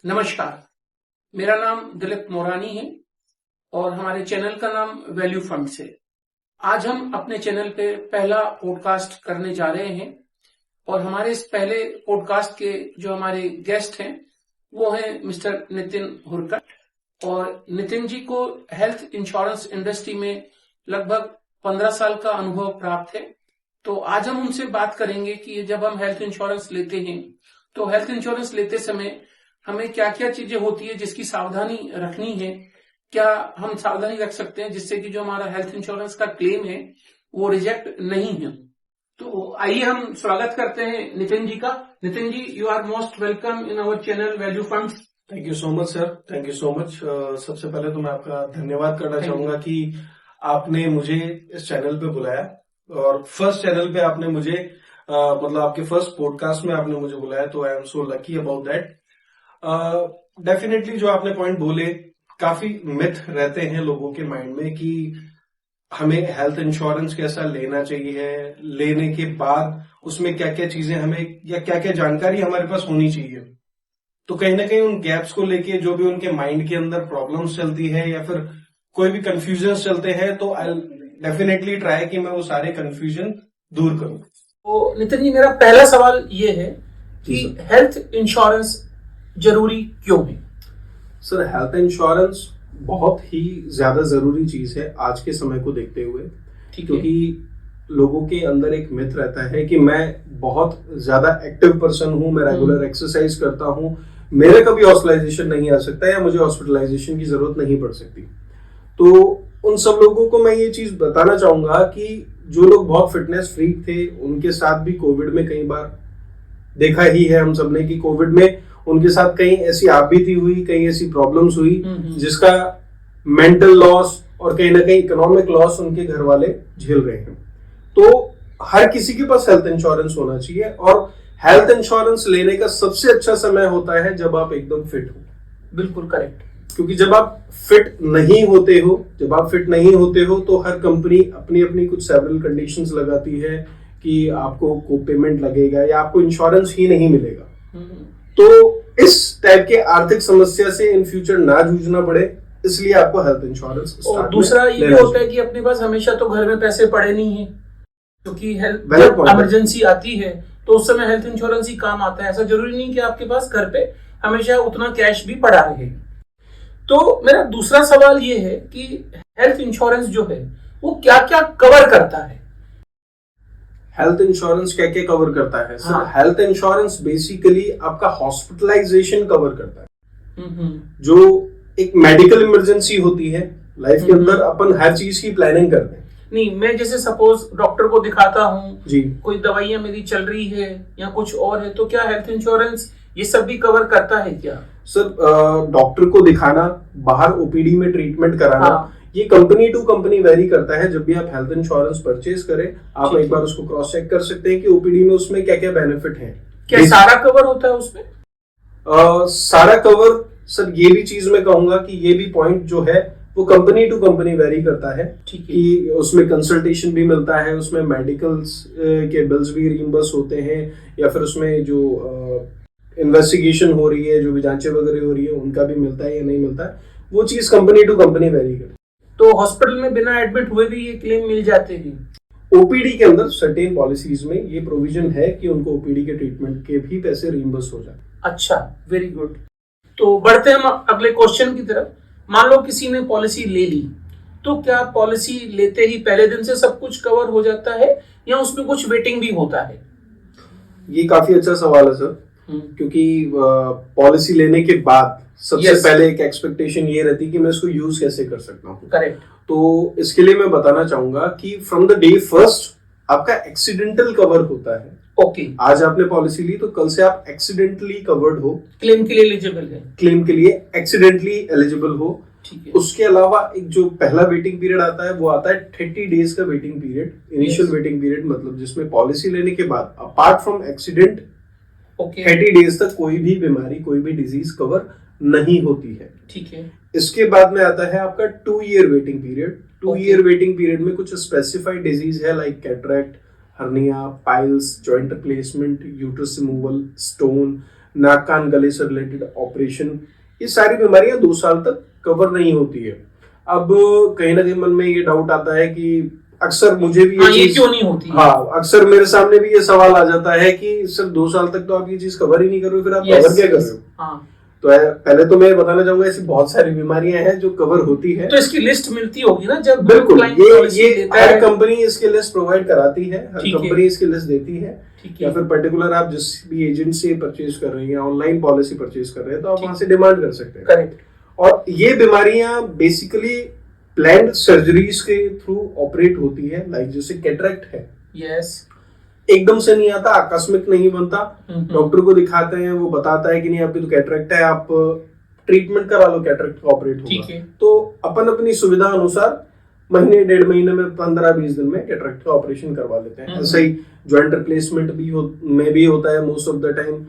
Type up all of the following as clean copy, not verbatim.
नमस्कार, मेरा नाम दिलीप मोरानी है और हमारे चैनल का नाम वैल्यू फंड्स है। आज हम अपने चैनल पे पहला पॉडकास्ट करने जा रहे हैं और हमारे इस पहले पॉडकास्ट के जो हमारे गेस्ट हैं वो हैं मिस्टर नितिन हुरकट। और नितिन जी को हेल्थ इंश्योरेंस इंडस्ट्री में लगभग 15 साल का अनुभव प्राप्त है। तो आज हम उनसे बात करेंगे कि जब हम हेल्थ इंश्योरेंस लेते हैं तो हेल्थ इंश्योरेंस लेते समय हमें क्या क्या चीजें होती है जिसकी सावधानी रखनी है, क्या हम सावधानी रख सकते हैं जिससे कि जो हमारा हेल्थ इंश्योरेंस का क्लेम है वो रिजेक्ट नहीं है। तो आइए हम स्वागत करते हैं नितिन जी का। Nitin ji, you are most welcome in our channel value funds. Thank you so much sir, thank you so much. सबसे पहले तो मैं आपका धन्यवाद करना चाहूंगा कि आपने मुझे इस चैनल पे बुलाया और फर्स्ट चैनल पे आपने मुझे मतलब आपके फर्स्ट पॉडकास्ट में आपने मुझे बुलाया, तो I am so lucky about that. Definitely जो आपने पॉइंट बोले, काफी मिथ रहते हैं लोगों के माइंड में कि हमें हेल्थ इंश्योरेंस कैसा लेना चाहिए, लेने के बाद उसमें क्या क्या चीजें हमें या क्या क्या जानकारी हमारे पास होनी चाहिए। तो कहीं ना कहीं उन गैप्स को लेके जो भी उनके माइंड के अंदर प्रॉब्लम्स चलती है या फिर कोई भी कंफ्यूजन चलते हैं, तो आई डेफिनेटली ट्राई कि मैं वो सारे कंफ्यूजन दूर करूं। तो नितिन जी, मेरा पहला सवाल ये है कि हेल्थ इंश्योरेंस जरूरी क्यों है? सर, हेल्थ इंश्योरेंस बहुत ही ज्यादा जरूरी चीज है आज के समय को देखते हुए, क्योंकि लोगों के अंदर एक मिथ रहता है कि मैं बहुत ज्यादा एक्टिव पर्सन हूं, मैं रेगुलर एक्सरसाइज करता हूं, मेरे कभी हॉस्पिटलाइजेशन नहीं आ सकता या मुझे हॉस्पिटलाइजेशन की जरूरत नहीं पड़ सकती। तो उन सब लोगों को मैं ये चीज बताना चाहूंगा कि जो लोग बहुत फिटनेस फ्रीक थे उनके साथ भी कोविड में कई बार देखा ही है हम सबने कि कोविड में उनके साथ कई ऐसी आपबीती हुई, कई ऐसी प्रॉब्लम्स हुई जिसका मेंटल लॉस और कहीं ना कहीं इकोनॉमिक लॉस उनके घर वाले झेल रहे हैं। तो हर किसी के पास हेल्थ इंश्योरेंस होना चाहिए और हेल्थ इंश्योरेंस लेने का सबसे अच्छा समय होता है जब आप एकदम फिट हो। बिल्कुल करेक्ट, क्योंकि जब आप फिट नहीं होते हो तो हर कंपनी अपनी अपनी कुछ सेवरल कंडीशंस लगाती है कि आपको को पेमेंट लगेगा या आपको इंश्योरेंस ही नहीं मिलेगा। तो इस टाइप के आर्थिक समस्या से इन फ्यूचर ना जूझना पड़े, इसलिए आपको हेल्थ इंश्योरेंस। और दूसरा ये भी होता है कि अपने पास हमेशा तो घर में पैसे पड़े नहीं है, क्योंकि हेल्थ इमरजेंसी आती है तो उस समय हेल्थ इंश्योरेंस ही काम आता है। ऐसा जरूरी नहीं कि आपके पास घर पे हमेशा उतना कैश भी पड़ा रहे। तो मेरा दूसरा सवाल ये है कि हेल्थ इंश्योरेंस जो है वो क्या क्या कवर करता है? हेल्थ इंश्योरेंस क्या क्या कवर करता है? सर, हेल्थ इंश्योरेंस बेसिकली आपका हॉस्पिटलाइजेशन कवर करता है। जो एक मेडिकल इमरजेंसी होती है लाइफ के अंदर, अपन हर चीज की प्लानिंग करते हैं। नहीं, मैं जैसे सपोज डॉक्टर को दिखाता हूँ जी, कोई दवाइयां मेरी चल रही है या कुछ और है, तो क्या हेल्थ इंश्योरेंस ये सब भी कवर करता है क्या? सर, डॉक्टर को दिखाना, बाहर ओपीडी में ट्रीटमेंट कराना, ये कंपनी टू कंपनी वेरी करता है। जब भी आप हेल्थ इंश्योरेंस परचेज करें, आप एक बार उसको क्रॉस चेक कर सकते हैं कि ओपीडी में उसमें क्या क्या बेनिफिट है। क्या सारा कवर होता है उसमें? सारा कवर सर, ये भी चीज मैं कहूंगा कि ये भी पॉइंट जो है वो कंपनी टू कंपनी वेरी करता है कि उसमें कंसल्टेशन भी मिलता है, उसमें मेडिकल्स के बिल्स भी रिइंबर्स होते हैं, या फिर उसमें जो इन्वेस्टिगेशन हो रही है, जो भी जांचें वगैरह हो रही है, उनका भी मिलता है या नहीं मिलता है। वो चीज कंपनी टू कंपनी वेरी करती है। तो हॉस्पिटल में बिना एडमिट हुए भी ये क्लेम मिल जाते हैं? ओपीडी के अंदर सर्टेन पॉलिसीज में ये प्रोविजन है कि उनको ओपीडी के ट्रीटमेंट के भी पैसे रिइंबर्स हो जाए। अच्छा, वेरी गुड। तो बढ़ते हम अगले क्वेश्चन की तरफ। मान लो किसी ने पॉलिसी ले ली, तो क्या पॉलिसी लेते ही पहले दिन से सब कुछ कवर हो जाता है या उसमें कुछ वेटिंग भी होता है? ये काफी अच्छा सवाल है सर, क्योंकि पॉलिसी लेने के बाद सबसे पहले एक एक्सपेक्टेशन ये रहती है कि मैं इसको यूज कैसे कर सकता हूँ। करेक्ट। तो इसके लिए मैं बताना चाहूंगा कि फ्रॉम द डे फर्स्ट आपका एक्सीडेंटल कवर होता है। ओके। आज आपने पॉलिसी ली तो कल से आप एक्सीडेंटली कवर्ड हो, क्लेम के लिए एलिजिबल है, क्लेम के लिए एक्सीडेंटली एलिजिबल हो। ठीक है। उसके अलावा एक जो पहला वेटिंग पीरियड आता है वो आता है 30 डेज का waiting period, initial waiting period, मतलब जिसमें पॉलिसी लेने के बाद अपार्ट फ्रॉम एक्सीडेंट 30 डेज तक कोई भी बीमारी, कोई भी डिजीज कवर नहीं होती है। ठीक है। इसके बाद में आता है आपका 2 year waiting period. 2 year waiting period में कुछ स्पेसिफाइड डिजीज है like cataract, hernia, piles, joint replacement, uterus removal, stone, नाक कान गले से रिलेटेड ऑपरेशन, ये सारी बीमारियां 2 साल तक कवर नहीं होती है। अब कहीं ना कहीं मन में ये डाउट आता है कि अक्सर मुझे भी ये क्यों नहीं होती? हाँ, अक्सर मेरे सामने भी ये सवाल आ जाता है कि सिर्फ 2 साल तक तो आप ये चीज कवर ही नहीं कर रहे हो, फिर आप कवर क्या कर रहे हो? हाँ। तो पहले तो मैं बताना चाहूंगा ऐसी बहुत सारी बीमारियां हैं जो कवर होती है। तो इसकी लिस्ट मिलती होगी ना जब बिल्कुल, ये हर कंपनी इसकी लिस्ट प्रोवाइड कराती है, हर कंपनी इसकी लिस्ट देती है, या फिर पर्टिकुलर आप जिस भी एजेंट से परचेज कर रहे हैं या ऑनलाइन पॉलिसी परचेज कर रहे हैं तो आप वहां से डिमांड कर सकते हैं। करेक्ट। और ये बीमारियां बेसिकली प्लान्ड सर्जरीज के थ्रू ऑपरेट होती है, लाइक जैसे कैटरेक्ट है। यस। एकदम से नहीं आता, आकस्मिक नहीं बनता। डॉक्टर को दिखाते हैं, वो बताता है कि नहीं आपकी तो कैटरेक्ट है, आप ट्रीटमेंट करा लो, कैटरेक्ट का ऑपरेट होगा। तो अपन अपनी सुविधा अनुसार महीने 1.5 महीने में 15-20 दिन में कैटरेक्ट का ऑपरेशन करवा लेते हैं। ऐसे ही जॉइंट रिप्लेसमेंट में भी होता है most of the time,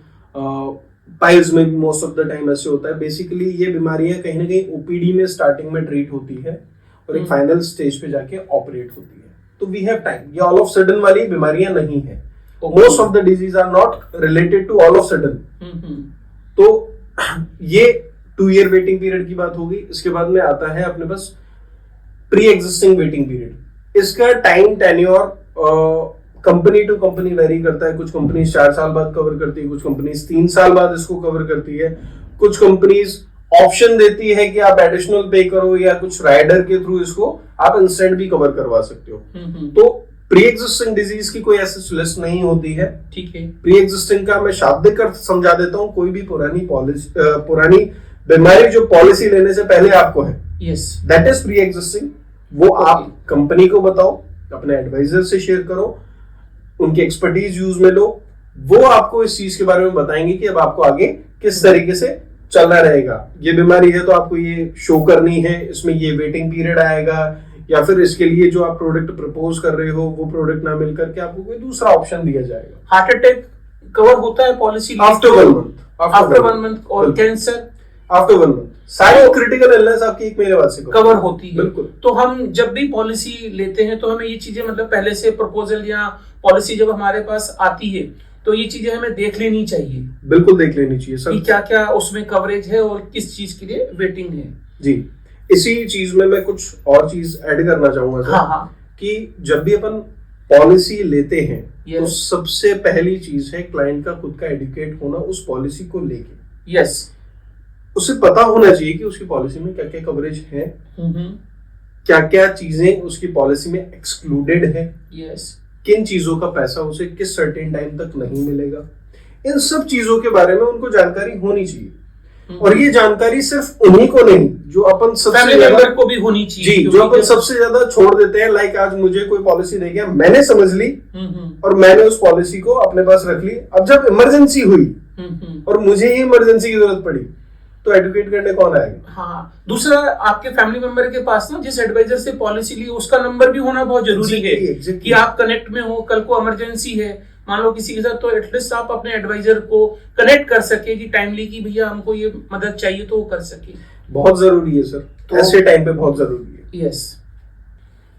piles में भी मोस्ट ऑफ द टाइम ऐसे होता है। बेसिकली ये बीमारियां कहीं ना कहीं ओपीडी में स्टार्टिंग में ट्रीट होती है और एक फाइनल स्टेज पे जाके ऑपरेट होती है। तो वी हैव टाइम, ये ऑल ऑफ सडन वाली बीमारियां नहीं है। Most of the disease are not related to all of sudden. तो ये 2 ईयर वेटिंग पीरियड की बात होगी। इसके बाद में आता है अपने पास प्री एग्जिस्टिंग वेटिंग पीरियड। इसका time tenure company to company vary करता है। कुछ कंपनीज 4 साल बाद कवर करती है, कुछ कंपनीज 3 साल बाद इसको कवर करती है, कुछ कंपनीज ऑप्शन देती है कि आप एडिशनल पे करो या कुछ राइडर के थ्रू इसको आप इंस्टेंट भी कवर करवा सकते हो। तो प्री एग्जिस्टिंग डिजीज की कोई ऐसी लिस्ट नहीं होती है। ठीक है। प्री एग्जिस्टिंग का मैं शाब्दिक अर्थ समझा देता हूँ, कोई भी पुरानी बीमारी जो पॉलिसी लेने से पहले आपको है, yes, that is pre existing. वो आप कंपनी को बताओ, अपने एडवाइजर से शेयर करो, उनकी एक्सपर्टीज यूज में लो, वो आपको इस चीज के बारे में बताएंगे कि अब आपको आगे किस तरीके से चलना रहेगा। ये बीमारी है तो आपको ये शो करनी है, इसमें ये वेटिंग पीरियड आएगा, या फिर इसके लिए जो आप प्रोडक्ट प्रपोज कर रहे हो वो प्रोडक्ट ना मिल करके आपको कोई दूसरा ऑप्शन दिया जाएगा। हार्ट अटैक कवर होता है पॉलिसी आफ्टर 1 मंथ, और कैंसर आफ्टर 1 मंथ। सारी क्रिटिकल इलनेस आपकी 1 महीने बाद से कवर होती है। बिल्कुल। तो हम जब भी पॉलिसी लेते हैं तो हमें ये चीजें मतलब पहले से प्रपोजल या पॉलिसी जब हमारे पास आती है तो ये चीजें हमें देख लेनी चाहिए। बिल्कुल देख लेनी चाहिए सर, कि क्या क्या उसमें कवरेज है और किस चीज के लिए वेटिंग है। जी, इसी चीज में मैं कुछ और चीज ऐड करना चाहूंगा सर। हाँ। कि जब भी अपन पॉलिसी लेते हैं तो सबसे पहली चीज है क्लाइंट का खुद का एडुकेट होना उस पॉलिसी को लेके। यस। उसे पता होना चाहिए कि उसकी पॉलिसी में क्या क्या कवरेज है, क्या क्या चीजें उसकी पॉलिसी में एक्सक्लूडेड है, यस, किन चीजों का पैसा उसे किस सर्टेन टाइम तक नहीं मिलेगा। इन सब चीजों के बारे में उनको जानकारी होनी चाहिए। और ये जानकारी सिर्फ उन्हीं को नहीं, जो अपन सबसे ज्यादा को भी होनी चाहिए। जी, जो अपन सबसे ज्यादा छोड़ देते हैं। लाइक आज मुझे कोई पॉलिसी दे गया, मैंने समझ ली और मैंने उस पॉलिसी को अपने पास रख ली। अब जब इमरजेंसी हुई और मुझे ही इमरजेंसी की जरूरत पड़ी तो एडुकेट करने कौन आएगा? हाँ। दूसरा, आपके फैमिली मेंबर के पास ना जिस एडवाइजर से पॉलिसी ली उसका नंबर भी होना बहुत जरूरी है कि आप कनेक्ट में हो। कल को इमरजेंसी है मान लो किसी के साथ, तो एटलीस्ट आप अपने एडवाइजर को कनेक्ट कर सके कि टाइमली कि भैया हमको ये मदद चाहिए तो वो कर सके। बहुत जरूरी है सर, तो ऐसे टाइम पे बहुत जरूरी है। यस।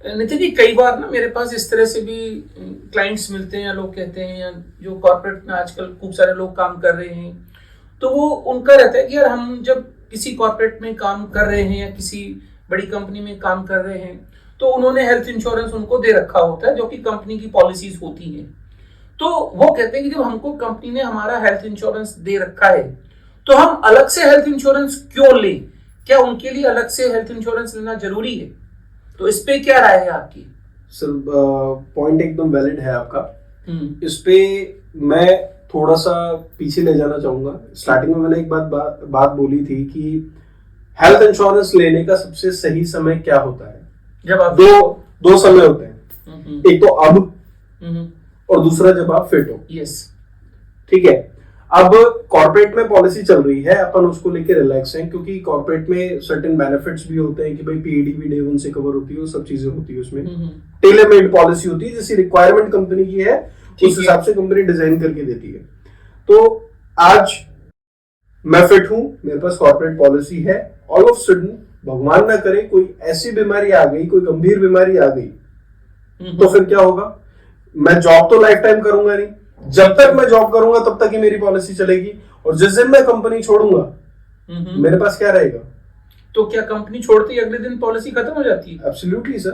नितिन जी, कई बार ना मेरे पास इस तरह से भी क्लाइंट्स मिलते हैं या लोग कहते हैं, या जो कॉर्पोरेट में आजकल खूब सारे लोग काम कर रहे हैं, तो वो उनका रहता है कि यार हम जब किसी कॉर्पोरेट में काम कर रहे हैं या किसी बड़ी कंपनी में काम कर रहे हैं तो उन्होंने हेल्थ इंश्योरेंस उनको दे रखा होता है जो कि कंपनी की पॉलिसीज होती हैं। तो वो कहते हैं कि जब हमको कंपनी ने हमारा हेल्थ इंश्योरेंस दे रखा है तो हम अलग से हेल्थ इंश्योरेंस क्यों लें? क्या उनके लिए अलग से हेल्थ इंश्योरेंस लेना जरूरी है? तो इस पे क्या राय है आपकी? सर, पॉइंट एकदम वैलिड है आपका। इस पे मैं थोड़ा सा पीछे ले जाना चाहूंगा। स्टार्टिंग में मैंने एक बात बोली थी कि हेल्थ इंश्योरेंस लेने का सबसे सही समय क्या होता है। जब आप दो समय होते हैं, एक तो अब और दूसरा जब आप फिट हो। यस, ठीक है। अब कॉर्पोरेट में पॉलिसी चल रही है, अपन उसको लेके रिलैक्स हैं क्योंकि कॉर्पोरेट में सर्टेन बेनिफिट्स भी होते हैं कि भाई पीएडी भी डे 1 से कवर होती है, वो सब चीजें होती है उसमें। टेलर मेड पॉलिसी होती है, जैसी रिक्वायरमेंट कंपनी की है उस हिसाब से कंपनी डिजाइन करके देती है। तो आज मैं फिट हूं, मेरे पास कॉर्पोरेट पॉलिसी है, ऑल ऑफ सडन भगवान ना करे कोई ऐसी बीमारी आ गई, कोई गंभीर बीमारी आ गई, तो फिर क्या होगा? मैं जॉब तो लाइफ टाइम करूंगा नहीं, जब तक मैं जॉब करूंगा तब तक ही मेरी पॉलिसी चलेगी। और जिस दिन मैं कंपनी छोड़ूंगा मेरे पास क्या रहेगा? तो क्या कंपनी छोड़ते ही अगले दिन पॉलिसी खत्म हो जाती है? Absolutely sir.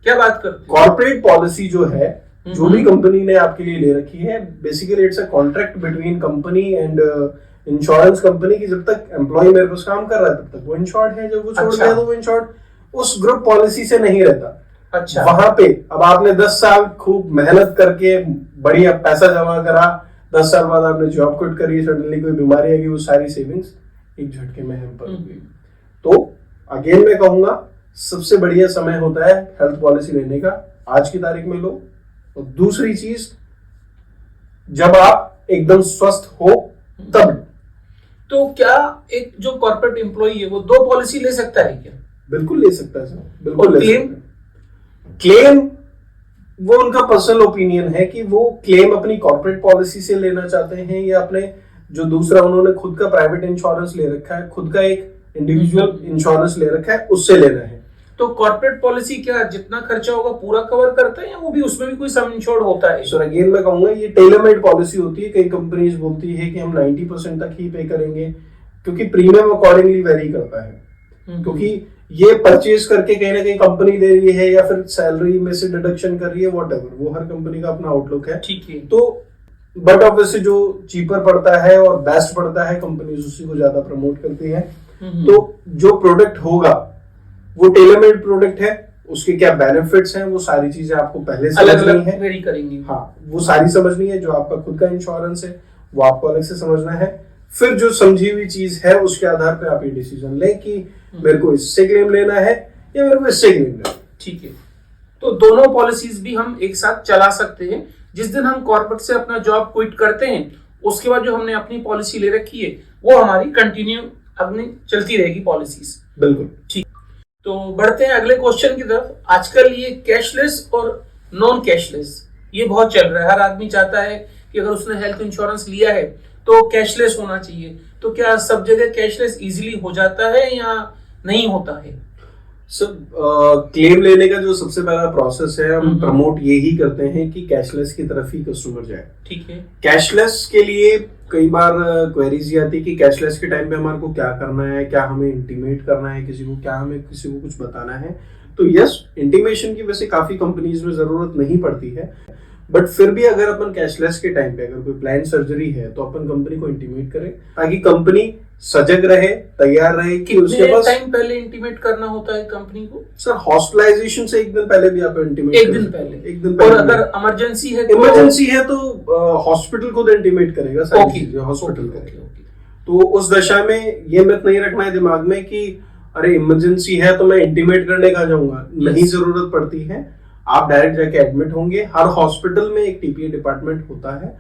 क्या बात करते हैं? कॉर्पोरेट पॉलिसी जो है, जो भी कंपनी ने आपके लिए ले रखी है, basically it's a contract between company and insurance company की। जब तक एम्प्लॉय मेरे पास काम कर रहा है तब तक वो इंश्योर्ड है, जब वो छोड़ गया तो वो इंश्योर्ड उस ग्रुप पॉलिसी से नहीं रहता। अच्छा। वहां पे अब आपने 10 साल खूब मेहनत करके बढ़िया पैसा जमा करा, 10 साल बाद आपने जॉब क्विट करी, सडनली कोई बीमारी आ गई, वो सारी सेविंग्स एक झटके में हैम्पर हो गई। तो अगेन मैं कहूंगा सबसे बढ़िया समय होता है हेल्थ पॉलिसी लेने का, आज की तारीख में लो। और दूसरी चीज, जब आप एकदम स्वस्थ हो तब। तो क्या एक जो कॉर्पोरेट एम्प्लॉई है वो 2 पॉलिसी ले सकता है क्या? बिल्कुल ले सकता है सर, बिल्कुल और ले सकता है। क्लेम वो उनका पर्सनल ओपिनियन है कि वो क्लेम अपनी कॉर्पोरेट पॉलिसी से लेना चाहते हैं या अपने जो दूसरा उन्होंने खुद का प्राइवेट इंश्योरेंस ले रखा है, खुद का एक इंडिविजुअल इंश्योरेंस ले रखा है, उससे लेना है। तो कॉर्पोरेट पॉलिसी क्या जितना खर्चा होगा पूरा कवर करता है या वो भी उसमें भी कोई सम इंश्योर्ड होता है? सर अगेन मैं कहूंगा ये टेलर मेड पॉलिसी होती है। कई कंपनीज बोलती है कि हम 90% तक ही पे करेंगे, क्योंकि प्रीमियम अकॉर्डिंगली वेरी करता है। क्योंकि ये परचेज करके कहीं ना कहीं कंपनी दे रही है या फिर सैलरी में से डिडक्शन कर रही है, व्हाटएवर, वो हर कंपनी का अपना आउटलुक है। ठीक है। तो बट ऑब्वियसली जो चीपर पड़ता है और बेस्ट पड़ता है, कंपनीज उसी को ज्यादा प्रमोट करती है। तो जो प्रोडक्ट होगा वो टेलर मेड प्रोडक्ट है, उसके क्या बेनिफिट्स हैं वो सारी चीजें आपको पहले समझनी है, वेरी करेंगी। हाँ, वो सारी समझनी है। जो आपका खुद का इंश्योरेंस है वो आपको अलग से समझना है। फिर जो समझी हुई चीज है उसके आधार पे आप ये डिसीजन लें कि मेरे को इससे क्लेम लेना है या मेरे को इससे क्लेम लेना है। ठीक है। तो दोनों पॉलिसीज भी हम एक साथ चला सकते हैं। जिस दिन हम कॉर्पोरेट से अपना जॉब क्विट करते हैं उसके बाद जो हमने अपनी पॉलिसी ले रखी है वो हमारी कंटिन्यू अपनी चलती रहेगी पॉलिसीज। बिल्कुल ठीक। तो बढ़ते हैं अगले क्वेश्चन की तरफ। आजकल ये कैशलेस और नॉन कैशलेस ये बहुत चल रहा है। हर आदमी चाहता है कि अगर उसने हेल्थ इंश्योरेंस लिया है तो कैशलेस होना चाहिए। तो क्या सब जगह कैशलेस इजीली हो जाता है या नहीं होता है? सब क्लेम लेने का जो सबसे पहला प्रोसेस है, हम प्रमोट यही करते हैं कि कैशलेस की तरफ ही कस्टमर जाए। ठीक है। कैशलेस के लिए कई बार क्वेरीज आती है कि कैशलेस के टाइम पे हमारे को क्या करना है, क्या हमें इंटीमेट करना है किसी को, क्या हमें किसी को कुछ बताना है। तो यस, इंटीमेशन की वैसे काफी कंपनीज में जरूरत नहीं पड़ती है, बट फिर भी अगर अपन कैशलेस के टाइम पे अगर कोई प्लान सर्जरी है तो अपन कंपनी को इंटीमेट करें ताकि कंपनी सजग रहे, तैयार रहे कि उसके पास। टाइम पहले इंटीमेट करना होता है कंपनी को? सर हॉस्पिटलाइजेशन से एक दिन पहले भी आप इंटीमेट एक दिन पहले। और अगर इमरजेंसी है तो? इमरजेंसी है तो हॉस्पिटल खुद इंटीमेट करेगा सारी चीजें, हॉस्पिटल करेगा। तो उस दशा में ये मत नहीं रखना है दिमाग में कि अरे इमरजेंसी है तो मैं इंटीमेट करने कहा जाऊंगा। नहीं जरूरत पड़ती है, आप डायरेक्ट जाके एडमिट होंगे। हर हॉस्पिटल में एक टीपीए डिपार्टमेंट होता है।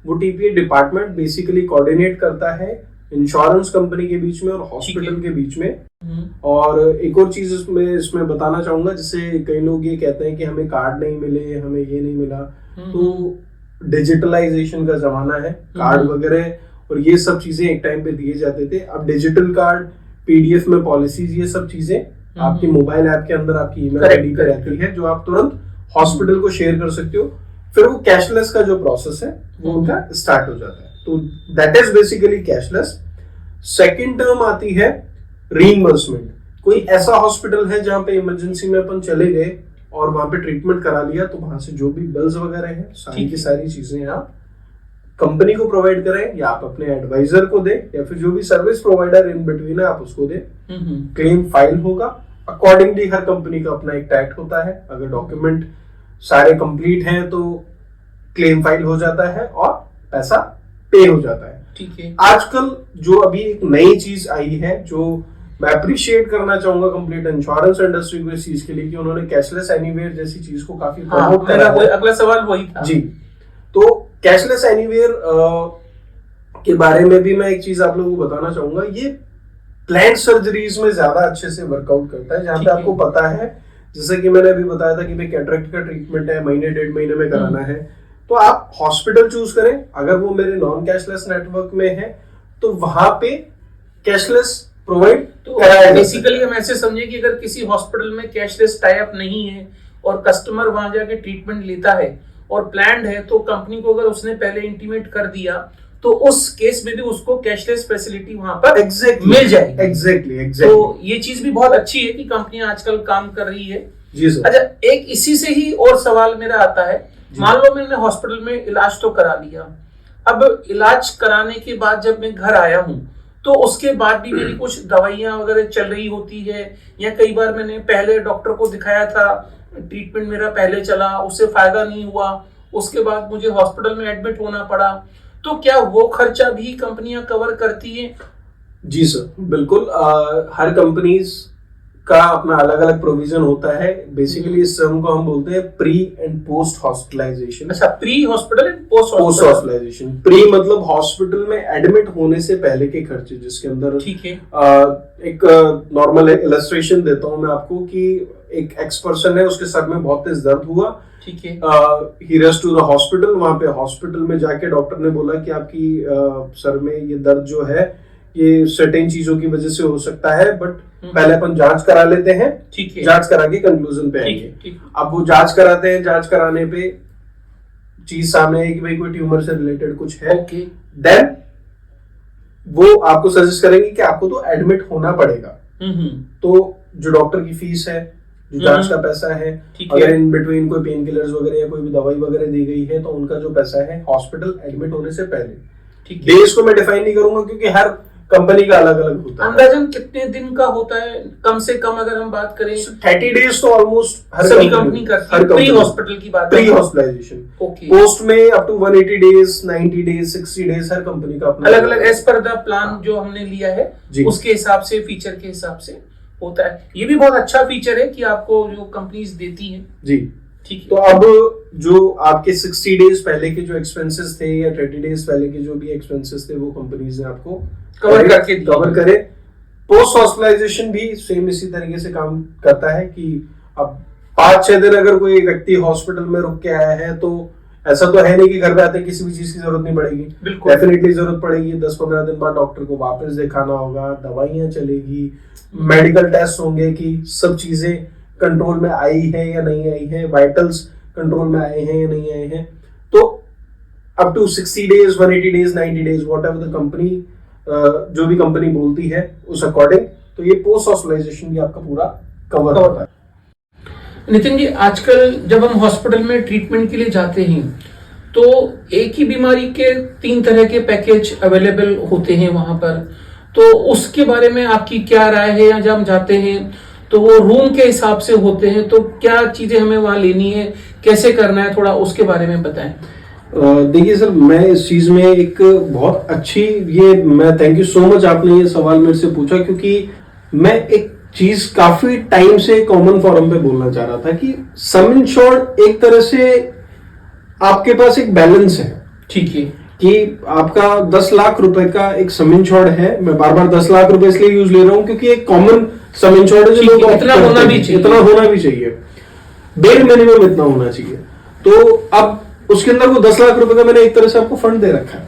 वो टीपीए डिपार्टमेंट बेसिकली कोऑर्डिनेट करता है इंश्योरेंस कंपनी के बीच में और हॉस्पिटल के बीच में। और एक और चीज इसमें बताना चाहूंगा, जैसे कई लोग ये कहते हैं कि हमें कार्ड नहीं मिले, हमें ये नहीं मिला। तो डिजिटलाइजेशन का जमाना है, कार्ड वगैरह और ये सब चीजें एक टाइम पे दिए जाते थे। अब डिजिटल कार्ड, पीडीएफ में पॉलिसीज, ये सब चीजें आपकी मोबाइल ऐप के अंदर आपकी ईमेल आईडी पे रहती है, जो आप तुरंत हॉस्पिटल को शेयर कर सकते हो। फिर वो कैशलेस का जो प्रोसेस है वो उनका स्टार्ट हो जाता है। तो that is basically cashless. Second term आती है रीइंबर्समेंट। कोई ऐसा हॉस्पिटल है जहां पे इमरजेंसी में अपन चले गए और वहां पे ट्रीटमेंट करा लिया, तो वहां से जो भी बिल्स वगैरह है सारी की सारी चीजें आप कंपनी को प्रोवाइड करें या आप अपने एडवाइजर को दे या फिर जो भी सर्विस प्रोवाइडर इन बिटवीन है आप उसको दे। क्लेम फाइल होगा अकॉर्डिंगली। हर कंपनी का अपना एक टैक्ट होता है। अगर डॉक्यूमेंट सारे कंप्लीट हैं तो क्लेम फाइल हो जाता है और पैसा पे हो जाता है। ठीक है। आजकल जो अभी एक नई चीज आई है, जो मैं अप्रिशिएट करना चाहूंगा कंप्लीट इंश्योरेंस इंडस्ट्री को इस चीज के लिए कि उन्होंने कैशलेस एनीवेयर जैसी चीज को काफी प्रमोट करा है। अगला सवाल वही था जी। तो कैशलेस एनीवेयर के बारे में भी मैं एक चीज आप लोगों को बताना चाहूंगा। ये प्लान सर्जरीज में ज्यादा अच्छे से वर्कआउट करता है, जहां पे आपको पता है, जैसे कि मैंने अभी बताया था कि भाई कैटरेक्ट का ट्रीटमेंट है, महीने 1.5 महीने में कराना है, तो आप हॉस्पिटल चूज करें। अगर वो मेरे नॉन कैशलेस नेटवर्क में है तो वहां पे कैशलेस प्रोवाइड कराया। बेसिकली हम ऐसे समझे कि अगर किसी हॉस्पिटल में कैशलेस टाई अप नहीं है और कस्टमर वहां जाके ट्रीटमेंट लेता है और प्लान्ड है, तो कंपनी को अगर उसने पहले इंटीमेट कर दिया तो उस केस में भी उसको कैशलेस फैसिलिटी वहां पर एग्जैक्टली मिल जाएगी। एग्जैक्टली तो ये चीज भी बहुत अच्छी है कि कंपनियां आजकल काम कर रही है। जी सर। अच्छा, एक इसी से ही और सवाल मेरा आता है, मान लो मैंने हॉस्पिटल में इलाज तो करा लिया, अब इलाज कराने के बाद जब मैं घर आया हूँ तो उसके बाद भी मेरी कुछ दवाइयां वगैरह चल रही होती है, या कई बार मैंने पहले डॉक्टर को दिखाया था, ट्रीटमेंट मेरा पहले चला, उससे फायदा नहीं हुआ, उसके बाद मुझे हॉस्पिटल में एडमिट होना पड़ा, तो क्या वो खर्चा भी कंपनियां कवर करती है? जी सर, बिल्कुल। हर कंपनीज का अपना अलग अलग प्रोविजन होता है। बेसिकली इस टर्म को हम बोलते हैं प्री एंड पोस्ट हॉस्पिटलाइजेशन। अच्छा, pre hospital and post hospitalization. Pre मतलब हॉस्पिटल में एडमिट होने से पहले के खर्चे, जिसके अंदर ठीक है। एक नॉर्मल इलस्ट्रेशन देता हूं मैं आपको कि एक एक्स पर्सन है, उसके सर में बहुत तेज दर्द हुआ, ठीक है, ही रश टू द हॉस्पिटल। वहां पे हॉस्पिटल में जाके डॉक्टर ने बोला कि आपकी सर में ये दर्द जो है ये सर्टेन चीजों की वजह से हो सकता है, बट पहले अपन जांच करा लेते हैं, ठीक है, जांच करा के कंक्लूजन पे आएंगे। अब वो जांच कराते हैं, जांच कराने पे चीज सामने है कि भाई कोई ट्यूमर से रिलेटेड कुछ है, देन वो आपको सजेस्ट करेंगे कि आपको तो एडमिट होना पड़ेगा। तो जो डॉक्टर की फीस है, जो जांच का पैसा है, अगर इन बिटवीन कोई पेन किलर्स वगैरह या कोई भी दवाई वगैरह दी गई है तो उनका जो पैसा है हॉस्पिटल एडमिट होने से पहले। डेज को मैं डिफाइन नहीं करूंगा क्योंकि हर कंपनी का अलग अलग होता है। अंदाजन कितने दिन का होता है कम से कम अगर हम बात करें? 30 डेज तो ऑलमोस्ट हर सभी कंपनी करती है। प्री हॉस्पिटल की बात, प्री हॉस्पिटलाइजेशन। पोस्ट में up to 180 days, 90 days, 60 days, हर कंपनी का अपना अलग अलग एज पर द प्लान जो हमने लिया है उसके हिसाब से, फीचर के हिसाब से होता है। ये भी बहुत अच्छा फीचर है कि आपको जो कंपनीज देती हैं। जी, ठीक है। तो अब जो आपके 60 डेज पहले के जो एक्सपेंसेस थे या 30 डेज पहले के जो भी एक्सपेंसेस थे वो कंपनीज ने आपको कवर करे। पोस्ट हॉस्पिटलाइजेशन भी सेम इसी तरीके से काम करता है कि अब 5-6 दिन अगर कोई व्यक्ति हॉस्पिटल में रुक के आया है तो ऐसा तो है नहीं कि घर पे आते किसी भी चीज की जरूरत नहीं पड़ेगी, डेफिनेटली जरूरत पड़ेगी। 10-15 दिन बाद डॉक्टर को वापस दिखाना होगा, दवाइयां चलेगी, मेडिकल टेस्ट होंगे कि सब चीजें कंट्रोल में आई है या नहीं आई है, वाइटल्स कंट्रोल में आए हैं या नहीं आए हैं। तो up to 60 days, 180 days, 90 days, whatever the company, जो भी कंपनी बोलती है उस अकॉर्डिंग, तो ये पोस्ट हॉस्पिटलाइजेशन भी आपका पूरा कवर होता है। नितिन जी, आजकल जब हम हॉस्पिटल में ट्रीटमेंट के लिए जाते हैं तो एक ही बीमारी के 3 तरह के पैकेज अवेलेबल होते हैं वहां पर, तो उसके बारे में आपकी क्या राय है? या जब हम जाते हैं तो वो रूम के हिसाब से होते हैं, तो क्या चीजें हमें वहां लेनी है, कैसे करना है, थोड़ा उसके बारे में बताएं। देखिए सर, मैं इस चीज में एक बहुत अच्छी, ये मैं थैंक यू सो मच आपने ये सवाल मेरे से पूछा, क्योंकि मैं एक चीज काफी टाइम से कॉमन फोरम पे बोलना चाह रहा था कि सम इंश्योर्ड एक तरह से आपके पास एक बैलेंस है। ठीक है, कि आपका 10 लाख रुपए का एक सम इंश्योर्ड है। मैं बार बार 10 लाख रुपए इसलिए यूज ले रहा हूं क्योंकि एक कॉमन सम इंश्योर्ड है जो लोग इतना होना भी चाहिए, बेर मिनिमम इतना होना चाहिए। तो अब उसके अंदर वो 10 लाख रुपए का मैंने एक तरह से आपको फंड दे रखा है,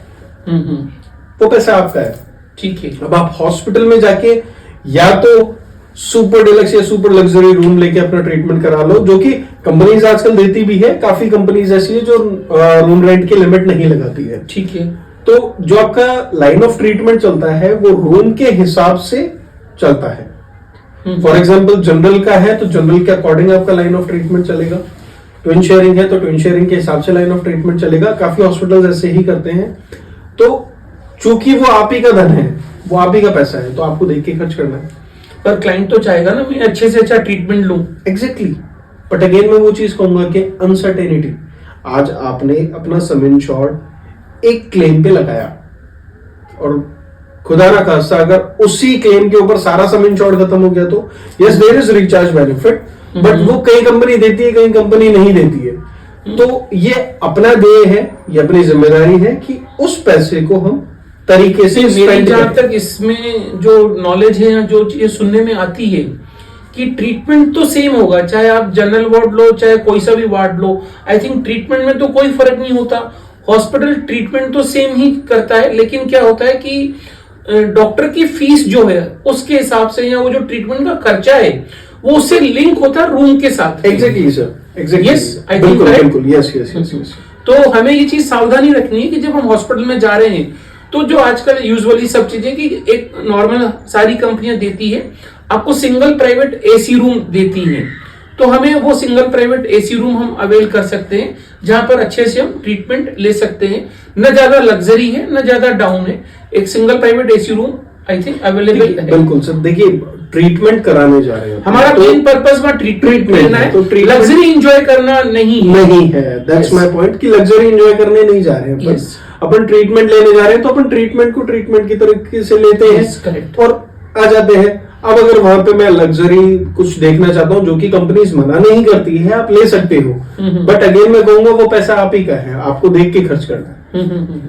वो पैसा आपका है। ठीक है। अब आप हॉस्पिटल में जाके या तो सुपर डिलक्स या सुपर लग्जरी रूम लेके अपना ट्रीटमेंट करा लो, जो कि कंपनीज आजकल देती भी है। काफी कंपनीज ऐसी है जो रूम रेंट की लिमिट नहीं लगाती है। ठीक है। तो जो आपका लाइन ऑफ ट्रीटमेंट चलता है वो रूम के हिसाब से चलता है। फॉर एग्जाम्पल जनरल का है तो जनरल के अकॉर्डिंग आपका लाइन ऑफ ट्रीटमेंट चलेगा। ट्विन शेयरिंग है तो ट्विन शेयरिंग के हिसाब से लाइन ऑफ ट्रीटमेंट चलेगा। काफी हॉस्पिटल्स ऐसे ही करते हैं। तो चूंकि वो आप ही का धन है, वो आप ही का पैसा है, तो आपको देख के खर्च करना है। पर क्लाइंट तो चाहेगा ना मैं अच्छे से अच्छा ट्रीटमेंट लूं। एग्जैक्टली। बट अगेन मैं वो चीज कहूंगा कि अनसर्टेनिटी, आज आपने अपना सम इंश्योर्ड एक क्लेम पे लगाया और खुदा ना खास्ता अगर उसी क्लेम के ऊपर सारा सम इंश्योर्ड खत्म हो गया तो yes there is recharge benefit, but वो कई कंपनी देती है, कई कंपनी नहीं देती है। तो ये अपना देय है, ये अपनी जिम्मेदारी है कि उस पैसे को हम तरीके से जहां तक इसमें जो नॉलेज है या जो चीजें सुनने में आती है कि ट्रीटमेंट तो सेम होगा, चाहे आप जनरल वार्ड लो चाहे कोई सा भी ward low. I think treatment में तो कोई फर्क नहीं होता। हॉस्पिटल ट्रीटमेंट तो सेम ही करता है, लेकिन क्या होता है कि डॉक्टर की फीस जो है उसके हिसाब से या वो जो ट्रीटमेंट का खर्चा है वो उससे लिंक होता है रूम के साथ। Exactly sir, exactly. Yes, I think बिल्कुल, यस। तो हमें ये चीज सावधानी रखनी है कि जब हम हॉस्पिटल में जा रहे हैं तो जो आजकल यूजुअली सब चीजें कि एक नॉर्मल सारी कंपनियां देती है, आपको सिंगल प्राइवेट एसी रूम देती हैं, तो हमें वो सिंगल प्राइवेट एसी रूम हम अवेल कर सकते हैं जहां पर अच्छे से हम ट्रीटमेंट ले सकते हैं। न ज्यादा लग्जरी है न ज्यादा डाउन है, एक single private AC room I think available है। बिल्कुल सर, देखिए ट्रीटमेंट कराने जा रहे हैं, हमारा मेन पर्पस में ट्रीटमेंट लेना है, तो लग्जरी एंजॉय करना नहीं है। दैट्स माय पॉइंट कि लग्जरी एंजॉय करने नहीं जा रहे हैं, अपन ट्रीटमेंट लेने जा रहे हैं, तो अपन ट्रीटमेंट को ट्रीटमेंट की तरीके से लेते हैं और आ जाते हैं। अब अगर वहां पे मैं लग्जरी कुछ देखना चाहता हूँ जो कि कंपनीज मना नहीं करती है, आप ले सकते हो, बट अगेन मैं कहूंगा वो पैसा आप ही का है, आपको देख के खर्च करना है।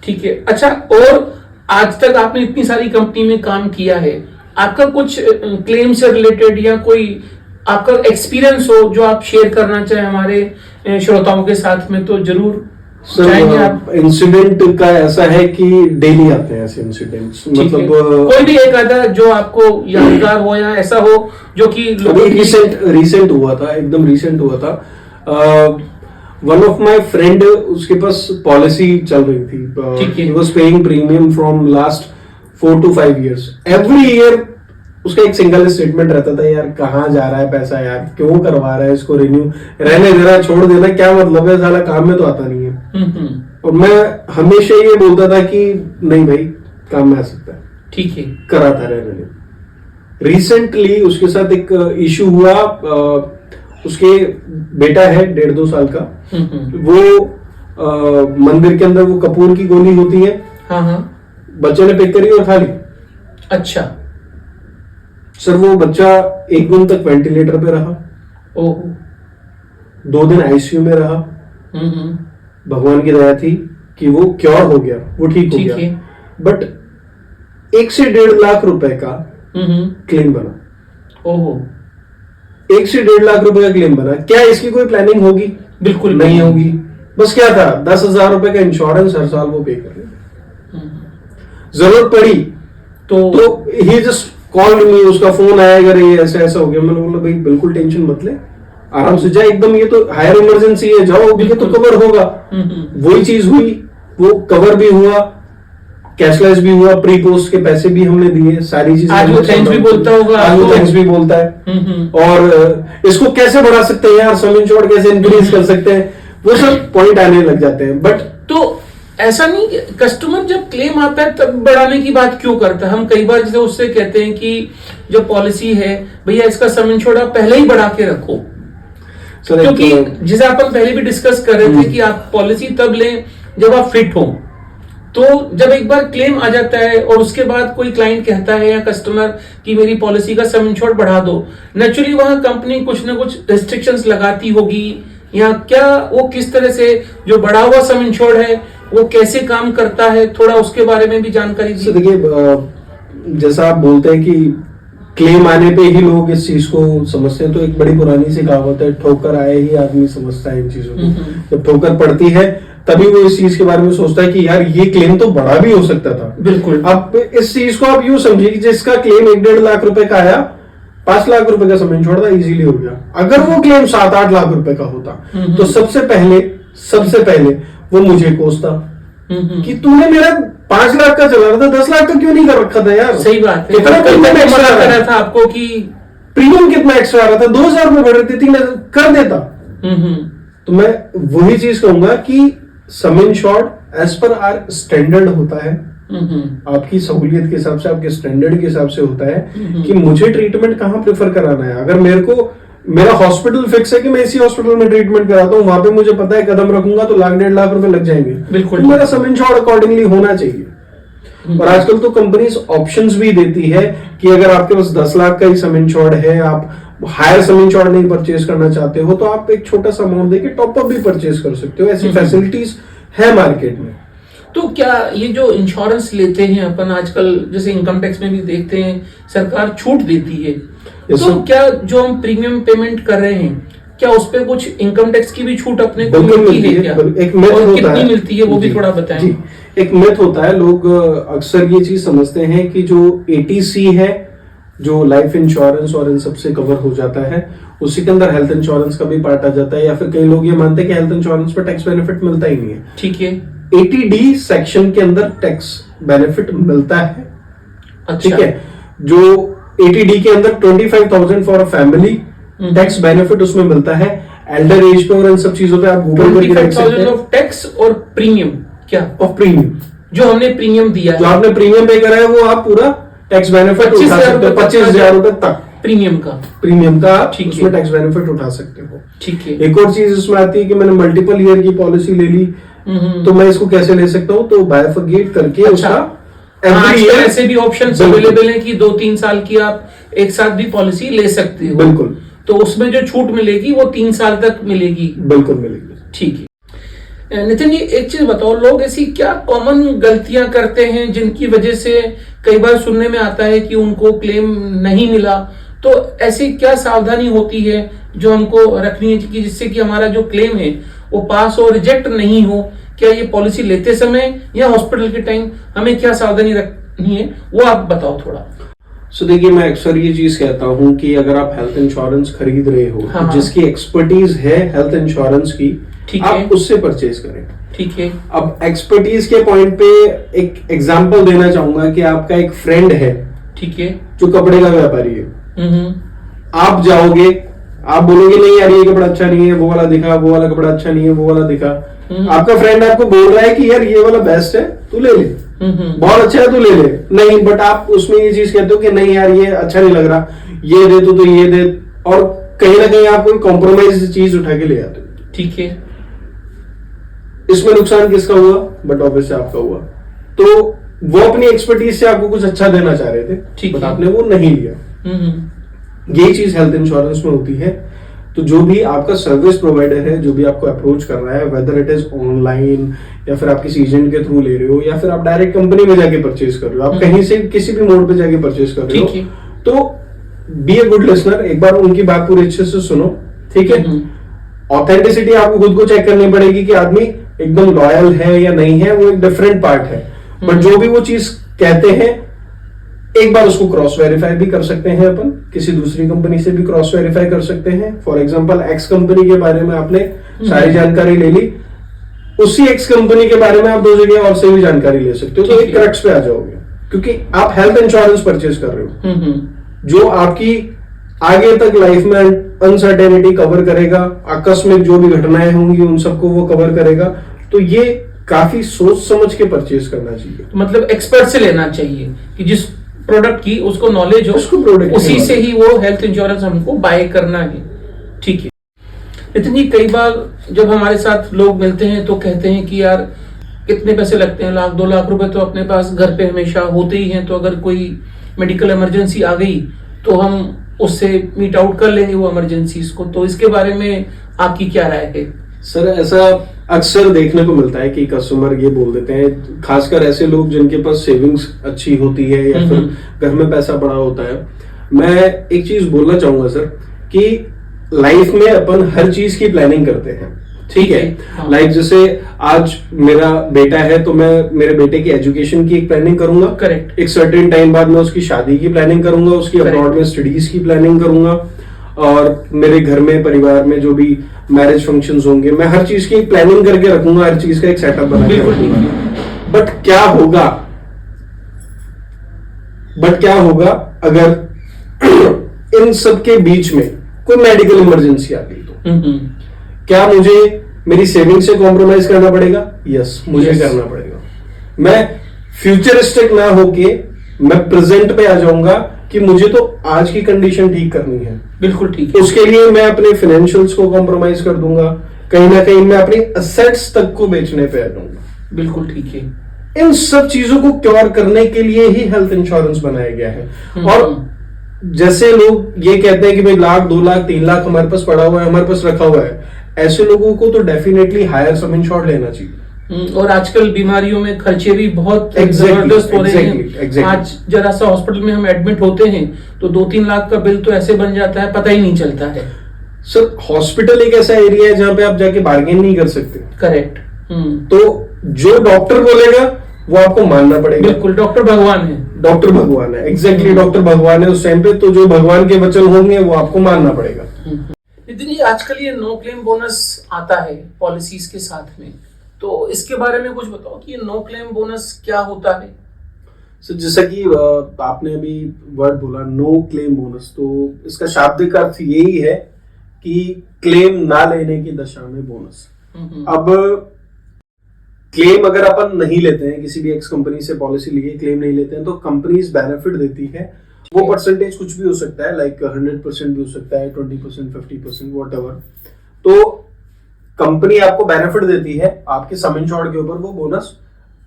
ठीक है। अच्छा, और आज तक आपने इतनी सारी कंपनी में काम किया है, आपका कुछ क्लेम से रिलेटेड या कोई आपका एक्सपीरियंस हो जो आप शेयर करना चाहे हमारे श्रोताओं के साथ में, तो जरूर चाहेंगे आप। इंसिडेंट का ऐसा है कि डेली आते हैं ऐसे इंसिडेंट्स, मतलब कोई भी एक आधा जो आपको यादगार हो या ऐसा हो जो कि रिसेंट हुआ था, एकदम रिसेंट हुआ था। वन ऑफ माय फ्रेंड, उसके पास पॉलिसी चल रही थी, he was paying premium from last 4 to 5 years। Every year उसका एक सिंगल स्टेटमेंट रहता था, यार कहाँ जा रहा है पैसा, यार क्यों करवा रहा है इसको रिन्यू, रहने दे रहा है, छोड़ देना, क्या मतलब है, साला काम में तो आता नहीं है। और मैं हमेशा ये बोलता था कि नहीं भाई काम में आ सकता है, ठीक है, कराता रहने। रिसेंटली उसके साथ एक इशू हुआ, उसके बेटा है 1.5-2 साल का, वो मंदिर के अंदर वो कपूर की गोली होती है, बच्चे ने पिक करी और खा ली। अच्छा सर, वो बच्चा 1 दिन तक वेंटिलेटर पे रहा, 2 दिन आईसीयू में रहा। भगवान की दया थी कि वो क्योर हो गया, वो ठीक हो गया, बट 1 से 1.5 लाख रुपए का क्लेम बना। 1 से 1.5 लाख रुपए का क्लेम बना। क्या इसकी कोई प्लानिंग होगी? बिल्कुल नहीं होगी। बस क्या था, 10,000 रुपए का इंश्योरेंस हर साल वो पे कर रहे। जरूरत पड़ी तो ही जस्ट कॉल्ड मी, उसका फोन आया, अगर ये ऐसा ऐसा हो गया। मैंने बोला भाई बिल्कुल टेंशन मत ले, आराम से जा, एकदम ये तो हायर इमरजेंसी है, जाओ, ये तो कवर होगा। वही चीज हुई, वो कवर भी हुआ, कैशलेस भी हुआ, प्री पोस्ट के पैसे भी हमने दिए, सारी चीजें। आज वो थैंक्स भी बोलता होगा, आज वो थैंक्स भी बोलता है। और इसको कैसे बढ़ा सकते हैं यार, सम इंश्योर्ड कैसे इंक्रीज कर सकते हैं, वो सब पॉइंट आने लग जाते हैं। बट तो ऐसा नहीं, कस्टमर जब क्लेम आता है तब बढ़ाने की बात क्यों करता है? हम कई बार जैसे उससे कहते हैं कि जो पॉलिसी है भैया इसका सम इंश्योर्ड आप पहले ही बढ़ा के रखो, क्योंकि जिसे अपन पहले भी डिस्कस कर रहे थे कि आप पॉलिसी तब लें जब आप फिट हो। तो जब एक बार क्लेम आ जाता है और उसके बाद कोई क्लाइंट कहता है या कस्टमर कि मेरी पॉलिसी का सम इंश्योर्ड बढ़ा दो, नेचुरली वहां कंपनी कुछ ना कुछ रिस्ट्रिक्शंस लगाती होगी, या क्या वो किस तरह से जो बढ़ा हुआ सम इंश्योर्ड है वो कैसे काम करता है, थोड़ा उसके बारे में भी जानकारी दी। देखिए, जैसा आप बोलते हैं कि क्लेम आने पे ही लोग इस चीज को समझते हैं, तो एक बड़ी पुरानी सी कहावत है, ठोकर आए ही आदमी समझता है इन चीजों को। जब ठोकर पड़ती है तभी वो इस चीज के बारे में सोचता है कि यार ये क्लेम तो बड़ा भी हो सकता था। बिल्कुल। अब इस चीज को आप यूं समझिए कि जिसका क्लेम 1.5 लाख रुपए का आया, 5 लाख रुपए का सम इंश्योर्ड था, इजीली हो गया। अगर वो क्लेम 7-8 लाख रुपए का होता तो सबसे पहले वो मुझे कोसता कि तूने मेरा 5 लाख का चला रहा था, 10 लाख का क्यों नहीं कर रखा था यार। सही बात है। कितना प्रीमियम एक्स्ट्रा आ रहा था आपको, कि प्रीमियम कितना एक्स्ट्रा आ रहा था, 2,000 रुपए बढ़ रहे थे, 3,000 कर देता। तो मैं वही चीज कहूंगा कि sum insured as per are standard होता है, आपकी सहूलियत के हिसाब से, आपके स्टैंडर्ड के हिसाब से होता है कि मुझे ट्रीटमेंट कहाँ प्रेफर कराना है। अगर मेरा हॉस्पिटल फिक्स है कि मैं इसी हॉस्पिटल में ट्रीटमेंट कराता हूँ, वहां पे मुझे पता है कदम रखूंगा तो 1.5 लाख रुपए लग जाएंगे, बिल्कुल, तो मेरा सम इंश्योर्ड अकॉर्डिंगली होना चाहिए। और आजकल तो कंपनीज ऑप्शंस भी देती है कि अगर आपके पास 10 लाख का ही सम इंश्योर्ड है, आप हायर सम इंश्योर्ड नहीं परचेज करना चाहते हो, तो आप एक छोटा सा अमाउंट देके टॉप अप भी परचेज कर सकते हो। ऐसी फैसिलिटीज है मार्केट में। तो क्या ये जो इंश्योरेंस लेते हैं अपन आजकल, जैसे इनकम टैक्स में भी देखते हैं सरकार छूट देती है, तो क्या जो हम प्रीमियम पेमेंट कर रहे हैं क्या उस पे कुछ इनकम टैक्स की भी छूट अपने को मिलती है क्या? एक मिथ होता कितनी है, मिलती है वो भी थोड़ा बताएं। एक मिथ होता है, लोग अक्सर ये चीज समझते हैं कि जो एटीसी है, जो लाइफ इंश्योरेंस और इन सबसे कवर हो जाता है, उसी के अंदर हेल्थ इंश्योरेंस का भी पार्ट आ जाता है, या फिर कई लोग ये मानते हैं कि हेल्थ इंश्योरेंस पर टैक्स बेनिफिट मिलता ही नहीं है। ठीक है। 80D सेक्शन के अंदर टैक्स बेनिफिट मिलता है। अच्छा। ठीक है, जो 80D के अंदर 25,000 for a family tax benefit उसमें मिलता है। एल्डर एज पे और इन सब चीजों पे आप गूगल करके देख सकते 25,000 हैं। ऑफ टैक्स और प्रीमियम क्या? ऑफ प्रीमियम, जो हमने प्रीमियम दिया जो है, आपने प्रीमियम पे करा है वो आप पूरा टैक्स बेनिफिट उठा 25,000 सकते हो। 25,000 रुपए तक प्रीमियम का। प्रीमियम का आप ठीक है। उसमें टैक्स बेनिफिट उठा सकते हो। ठीक है। एक और चीज इसमें आती है कि मैंने मल्टीपल ईयर की पॉलिसी ले ली, तो मैं इसको कैसे ले सकता हूँ? तो बायफरगेट करके अच्छा। उसका हाँ, एवरी ईयर ऐसे भी ऑप्शन अवेलेबल है कि 2-3 साल की आप एक साथ भी पॉलिसी ले सकते हो। बिल्कुल, तो उसमें जो छूट मिलेगी वो 3 साल तक मिलेगी। बिल्कुल मिलेगी। ठीक है। नितिन जी, एक चीज बताओ, लोग ऐसी क्या कॉमन गलतियां करते हैं जिनकी वजह से कई बार सुनने में आता है कि उनको क्लेम नहीं मिला? तो ऐसी क्या सावधानी होती है जो हमको रखनी है कि जिससे कि हमारा जो क्लेम है वो पास और रिजेक्ट नहीं हो? क्या ये पॉलिसी लेते समय या हॉस्पिटल के टाइम हमें क्या सावधानी रखनी है, वो आप बताओ थोड़ा। सो देखिए, मैं अक्सर ये चीज कहता हूँ कि अगर आप हेल्थ इंश्योरेंस खरीद रहे हो, हाँ। जिसकी एक्सपर्टीज है हेल्थ इंश्योरेंस की, ठीक है। आप उससे परचेज करें। ठीक है। अब एक्सपर्टीज के पॉइंट पे एक एग्जांपल देना चाहूंगा कि आपका एक फ्रेंड है, ठीक है। जो कपड़े का व्यापारी है। आप जाओगे, आप बोलोगे नहीं यार ये कपड़ा अच्छा नहीं है, वो वाला दिखा, वो वाला कपड़ा अच्छा नहीं है, वो वाला दिखा। आपका फ्रेंड आपको बोल रहा है कि यार ये वाला बेस्ट है, तू ले ले, बहुत अच्छा है, तू ले ले। नहीं, बट आप उसमें ये चीज कहते हो कि नहीं यार ये अच्छा नहीं लग रहा, ये दे तो ये दे, और कहीं ना कहीं आप कोई कॉम्प्रोमाइज चीज उठा के ले आते हो। ठीक है। इसमें नुकसान किसका हुआ? बट ऑब्वियसली आपका हुआ। तो वो अपनी एक्सपर्टीज से आपको कुछ अच्छा देना चाह रहे थे, ठीक बट है। आपने वो नहीं लिया। यही चीज हेल्थ इंश्योरेंस में होती है। तो जो भी आपका सर्विस प्रोवाइडर है, जो भी आपको अप्रोच कर रहा है, वेदर इट इज ऑनलाइन या फिर आप किसी एजेंट के थ्रू ले रहे हो या फिर आप डायरेक्ट कंपनी में जाके परचेज कर रहे हो, आप कहीं से किसी भी मोड पे जाके परचेज कर रहे हो, तो बी ए गुड लिसनर, एक बार उनकी बात पूरी अच्छे से सुनो। ठीक है, ऑथेंटिसिटी आपको खुद को चेक करनी पड़ेगी कि आदमी एकदम लॉयल है या नहीं है, वो एक डिफरेंट पार्ट है। बट जो भी वो चीज कहते हैं, एक बार उसको क्रॉस वेरीफाई भी कर सकते हैं अपन, किसी दूसरी कंपनी से भी क्रॉस वेरीफाई कर सकते हैं। फॉर एग्जांपल एक्स कंपनी के बारे में आपने सारी जानकारी ले ली, उसी एक्स कंपनी के बारे में आप 2 जगह और से भी जानकारी ले सकते हो, तो एक क्रक्स पे आ जाओगे, क्योंकि आप हेल्थ इंश्योरेंस परचेज कर रहे हो जो आपकी आगे तक लाइफ में अनसर्टेनिटी कवर करेगा, आकस्मिक जो भी घटनाएं होंगी उन सबको वो कवर करेगा। तो ये काफी सोच समझ के परचेज करना चाहिए। मतलब एक्सपर्ट से लेना चाहिए कि जिस प्रोडक्ट की उसको नॉलेज हो, उसको प्रोडक्ट उसी से ही वो हेल्थ इंश्योरेंस हमको बाय करना है। ठीक है। नितिन जी, कई बार जब हमारे साथ लोग मिलते हैं तो कहते हैं कि यार कितने पैसे लगते हैं, 1-2 लाख रुपए तो अपने पास घर पे हमेशा होते ही हैं, तो अगर कोई मेडिकल इमरजेंसी आ गई तो हम उससे मीट आउट कर लेंगे वो इमरजेंसीज को। तो इसके बारे में आपकी क्या राय है? सर, ऐसा अक्सर देखने को मिलता है कि कस्टमर ये बोल देते हैं, खासकर ऐसे लोग जिनके पास सेविंग्स अच्छी होती है या फिर घर में पैसा पड़ा होता है। मैं एक चीज बोलना चाहूंगा सर कि लाइफ में अपन हर चीज की प्लानिंग करते हैं। ठीक है, लाइक जैसे आज मेरा बेटा है तो मैं मेरे बेटे की एजुकेशन की एक प्लानिंग करूंगा। करेक्ट। एक सर्टेन टाइम बाद मैं उसकी शादी की प्लानिंग करूंगा, उसकी अब्रॉड में स्टडीज की प्लानिंग करूंगा, और मेरे घर में परिवार में जो भी मैरिज फंक्शंस होंगे, मैं हर चीज की प्लानिंग करके रखूंगा, हर चीज का एक सेटअप बना के रखूंगा। बट क्या होगा अगर इन सब के बीच में कोई मेडिकल इमरजेंसी आ गई तो क्या मुझे मेरी सेविंग से कॉम्प्रोमाइज करना पड़ेगा? यस, मुझे करना पड़ेगा। मैं फ्यूचरिस्टिक ना होके मैं प्रेजेंट पे आ जाऊंगा कि मुझे तो आज की कंडीशन ठीक करनी है। बिल्कुल ठीक है। उसके लिए मैं अपने फाइनेंशियल्स को कॉम्प्रोमाइज कर दूंगा, कहीं ना कहीं मैं अपनी असेट्स तक को बेचने पे आ जाऊंगा। बिल्कुल ठीक है। इन सब चीजों को क्योर करने के लिए ही हेल्थ इंश्योरेंस बनाया गया है। और जैसे लोग ये कहते हैं कि भाई 1 लाख 2 लाख 3 लाख हमारे पास पड़ा हुआ है, हमारे पास रखा हुआ है, ऐसे लोगों को तो डेफिनेटली हायर सम इंश्योर्ड लेना चाहिए। और आजकल बीमारियों में खर्चे भी बहुत जबरदस्त हो रहे हैं। आज जरा सा हॉस्पिटल में हम एडमिट होते हैं तो 2-3 लाख का बिल तो ऐसे बन जाता है, पता ही नहीं चलता है। सर, हॉस्पिटल एक ऐसा एरिया है जहां पे आप जाके बार्गेन नहीं कर सकते। करेक्ट। तो जो डॉक्टर बोलेगा वो आपको मानना पड़ेगा। बिल्कुल, डॉक्टर भगवान है। डॉक्टर भगवान है, एग्जैक्टली डॉक्टर भगवान है उस टाइम पे। तो जो भगवान के वचन होंगे वो आपको मानना पड़ेगा। नितिन जी, आजकल ये नो क्लेम बोनस आता है पॉलिसीज के साथ में, तो इसके बारे में कुछ बताओ कि नो क्लेम बोनस क्या होता है। सो जैसा कि आपने अभी वर्ड बोला नो क्लेम बोनस, तो इसका शाब्दिक अर्थ यही है कि क्लेम ना लेने की दशा में बोनस। अब क्लेम अगर अपन नहीं लेते हैं, किसी भी एक्स कंपनी से पॉलिसी लिए क्लेम नहीं लेते हैं, तो कंपनीज बेनिफिट देती है। वो परसेंटेज कुछ भी हो सकता है, लाइक 100% भी हो सकता है, 20%, 50%, वॉट एवर। तो कंपनी आपको बेनिफिट देती है, आपके सम इंश्योर्ड के ऊपर वो बोनस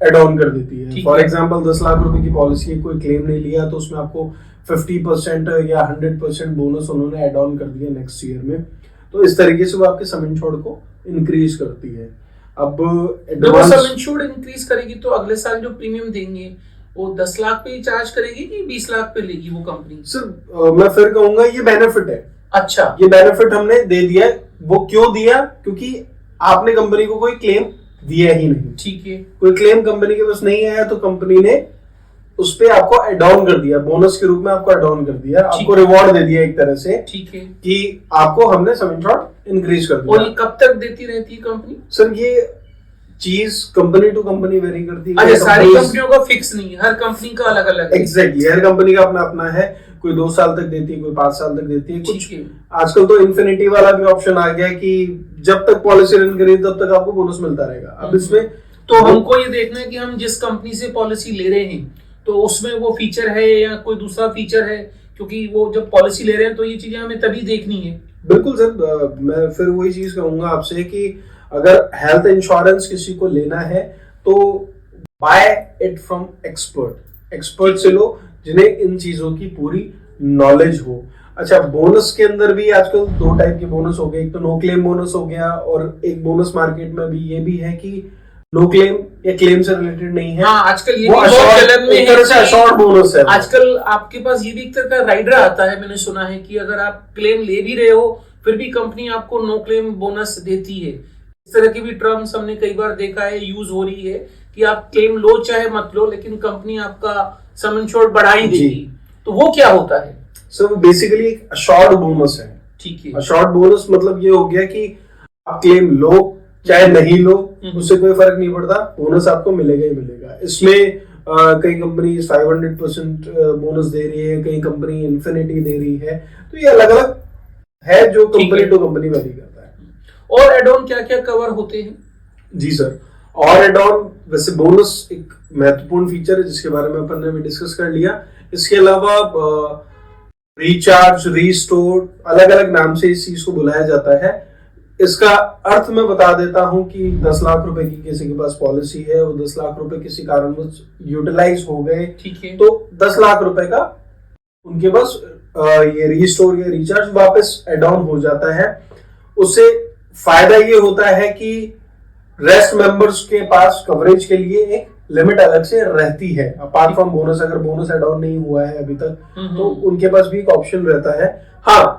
एड ऑन कर देती है। फॉर एग्जाम्पल 10 लाख रुपए की पॉलिसी है, कोई क्लेम नहीं लिया तो उसमें आपको 50% या 100% बोनस उन्होंने एड ऑन कर दिया नेक्स्ट ईयर में। तो इस तरीके से वो आपके सम इंश्योर्ड को इंक्रीज करती है। अब जब वो सम इंश्योर्ड इंक्रीज करेगी तो अगले साल जो प्रीमियम देंगे वो 10 लाख पे ही चार्ज करेगी कि 20 लाख पे लेगी वो कंपनी? सर मैं फिर कहूंगा ये बेनिफिट है। अच्छा, ये बेनिफिट हमने दे दिया है। वो क्यों दिया? क्योंकि आपने कंपनी को कोई क्लेम दिया ही नहीं। ठीक है, कोई क्लेम कंपनी के पास नहीं आया तो कंपनी ने उस पे आपको एड ऑन कर दिया, बोनस के रूप में आपको एड ऑन कर दिया, आपको रिवॉर्ड दे दिया एक तरह से। ठीक है, कि आपको हमने सम इंश्योर्ड इंक्रीज कर दिया। और ये कब तक देती रहती है कंपनी? सर ये चीज कंपनी टू कंपनी वेरी करती है। अच्छा, सारी कंपनियों का फिक्स नहीं है, हर कंपनी का अलग अलग है। एग्जैक्टली, हर कंपनी का अपना अपना है। कोई 2 साल तक देती है, कोई 5 साल तक देती है। कुछ आजकल तो इन्फिनिटी वाला भी ऑप्शन आ गया कि जब तक पॉलिसी रन करी तब तक आपको बोनस मिलता रहेगा। अब इसमें तो हमको ये देखना है कि हम जिस कंपनी से पॉलिसी ले रहे हैं तो उसमें वो फीचर है या कोई दूसरा फीचर है, क्योंकि वो जब पॉलिसी ले रहे हैं तो ये चीजें हमें तभी देखनी है। बिल्कुल सर, मैं फिर वही चीज कहूंगा आपसे कि अगर हेल्थ इंश्योरेंस किसी को लेना है तो बाय इट फ्रॉम एक्सपर्ट से लो जिन्हें इन चीजों की पूरी नॉलेज हो। अच्छा, बोनस के अंदर भी आजकल 2 टाइप के बोनस हो गए। एक तो नो क्लेम बोनस हो गया, और एक बोनस मार्केट में भी ये भी है कि नो क्लेम या क्लेम से रिलेटेड नहीं है। हाँ, आजकल ये वो एक तरह से अशोर्ड बोनस है। आजकल आपके पास ये भी एक तरह का राइडर आता है, मैंने सुना है कि अगर आप क्लेम ले भी रहे हो फिर भी कंपनी आपको नो क्लेम बोनस देती है। इस तरह की भी टर्म्स हमने कई बार देखा है, यूज हो रही है कि आप क्लेम लो चाहे मत लो, लेकिन कंपनी आपका सम इंश्योर्ड बढ़ा ही देगी। तो वो क्या होता है? सर वो बेसिकली एक अशोर्ड बोनस है। ठीक है, अशोर्ड बोनस मतलब ये हो गया कि आप क्लेम लो चाहे नहीं लो, उससे कोई फर्क नहीं पड़ता, बोनस आपको मिलेगा ही मिलेगा। इसमें कई कंपनी 500% बोनस दे रही है, कई कंपनी इन्फिनिटी दे रही है। तो ये अलग अलग है जो कंपनी टू कंपनी वेरी करता है। और एड ऑन क्या क्या कवर होते हैं? जी सर, और एड ऑन वैसे बोनस एक महत्वपूर्ण फीचर है जिसके बारे में अपन ने भी डिस्कस कर लिया। इसके अलावा रिचार्ज, रीस्टोर, अलग अलग नाम से इस चीज को बुलाया जाता है। इसका अर्थ मैं बता देता हूं कि 10 लाख रुपए की किसी के पास पॉलिसी है, वो 10 लाख रुपए किसी कारणवश यूटिलाइज हो गए, ठीक है, तो 10 लाख रुपए का उनके पास ये रीस्टोर या रिचार्ज वापस एड ऑन हो जाता है। उससे फायदा ये होता है कि रेस्ट मेंबर्स के पास कवरेज के लिए एक लिमिट अलग से रहती है, अपार्ट फ्रॉम बोनस। अगर बोनस एड ऑन नहीं हुआ है अभी तक तो उनके पास भी एक ऑप्शन रहता है। हाँ,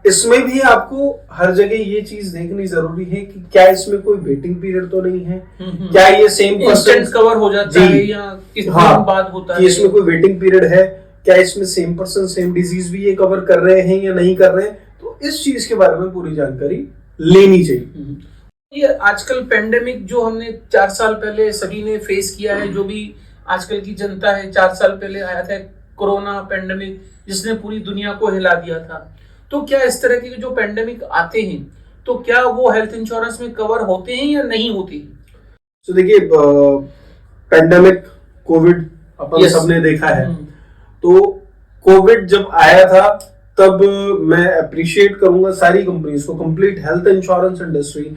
इसमें भी आपको हर जगह ये चीज देखनी जरूरी है कि क्या इसमें कोई वेटिंग पीरियड तो नहीं है, क्या ये सेम पर्सन कवर हो जाता है या किस दिन बाद होता है, इसमें कोई वेटिंग पीरियड है, क्या इसमें सेम पर्सन सेम डिजीज भी ये कवर कर रहे हैं या नहीं कर रहे हैं। तो इस चीज के बारे में पूरी जानकारी लेनी चाहिए। ये आजकल पेंडेमिक जो हमने 4 साल पहले सभी ने फेस किया है, जो भी आजकल की जनता है, 4 साल पहले आया था कोरोना पेंडेमिक जिसने पूरी दुनिया को हिला दिया था। तो क्या इस तरह के जो पेंडेमिक आते हैं तो क्या वो हेल्थ इंश्योरेंस में कवर होते हैं या नहीं होते? तो देखिए, पेंडेमिक कोविड अपन सबने देखा है। तो कोविड जब आया था तब मैं अप्रिशिएट करूंगा सारी कंपनीज को, कंप्लीट हेल्थ इंश्योरेंस इंडस्ट्री,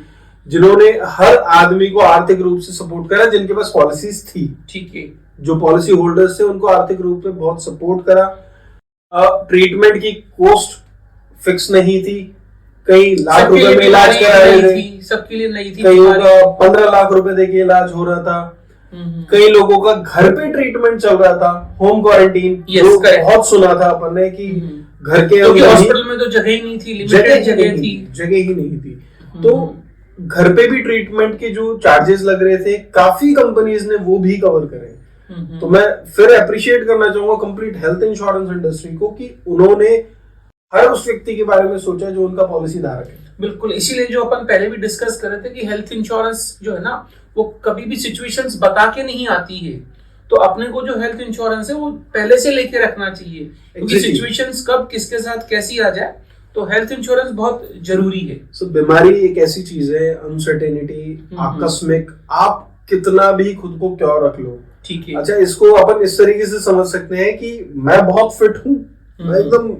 जिन्होंने हर आदमी को आर्थिक रूप से सपोर्ट करा जिनके पास पॉलिसीज थी। ठीक है, जो पॉलिसी होल्डर्स थे उनको आर्थिक रूप से बहुत सपोर्ट करा। ट्रीटमेंट की कॉस्ट फिक्स नहीं थी, कई लाख रुपए में इलाज करा रहे थे, सबके लिए नहीं थी। कईयों का 15 लाख रुपए देके इलाज हो रहा था, कई लोगों का घर पे ट्रीटमेंट चल रहा था, होम क्वारंटीन, जो बहुत सुना था अपन ने कि घर के हॉस्पिटल में तो जगह ही नहीं थी, लिमिटेड जगह ही नहीं थी। तो घर पे भी ट्रीटमेंट के जो चार्जेस लग रहे थे काफी कंपनीज ने वो भी कवर करे। तो मैं फिर अप्रिशिएट करना चाहूंगा कंप्लीट हेल्थ इंश्योरेंस इंडस्ट्री को कि उन्होंने हर उस व्यक्ति के बारे में सोचा जो उनका पॉलिसी धारक है। बिल्कुल, इसीलिए जो अपन पहले भी डिस्कस कर रहे थे कि हेल्थ इंश्योरेंस जो है ना वो कभी भी सिचुएशंस बता के नहीं आती है। तो अपने को जो हेल्थ इंश्योरेंस है वो पहले से लेके रखना चाहिए, क्योंकि सिचुएशंस कब किसके साथ कैसी आ जाए, तो हेल्थ इंश्योरेंस बहुत जरूरी है। बीमारी एक ऐसी चीज है, अनसर्टेनिटी, आकस्मिक, आप कितना भी खुद को क्यों रख लो, ठीक है। अच्छा, इसको अपन इस तरीके से समझ सकते हैं कि मैं बहुत फिट हूँ, मैं एकदम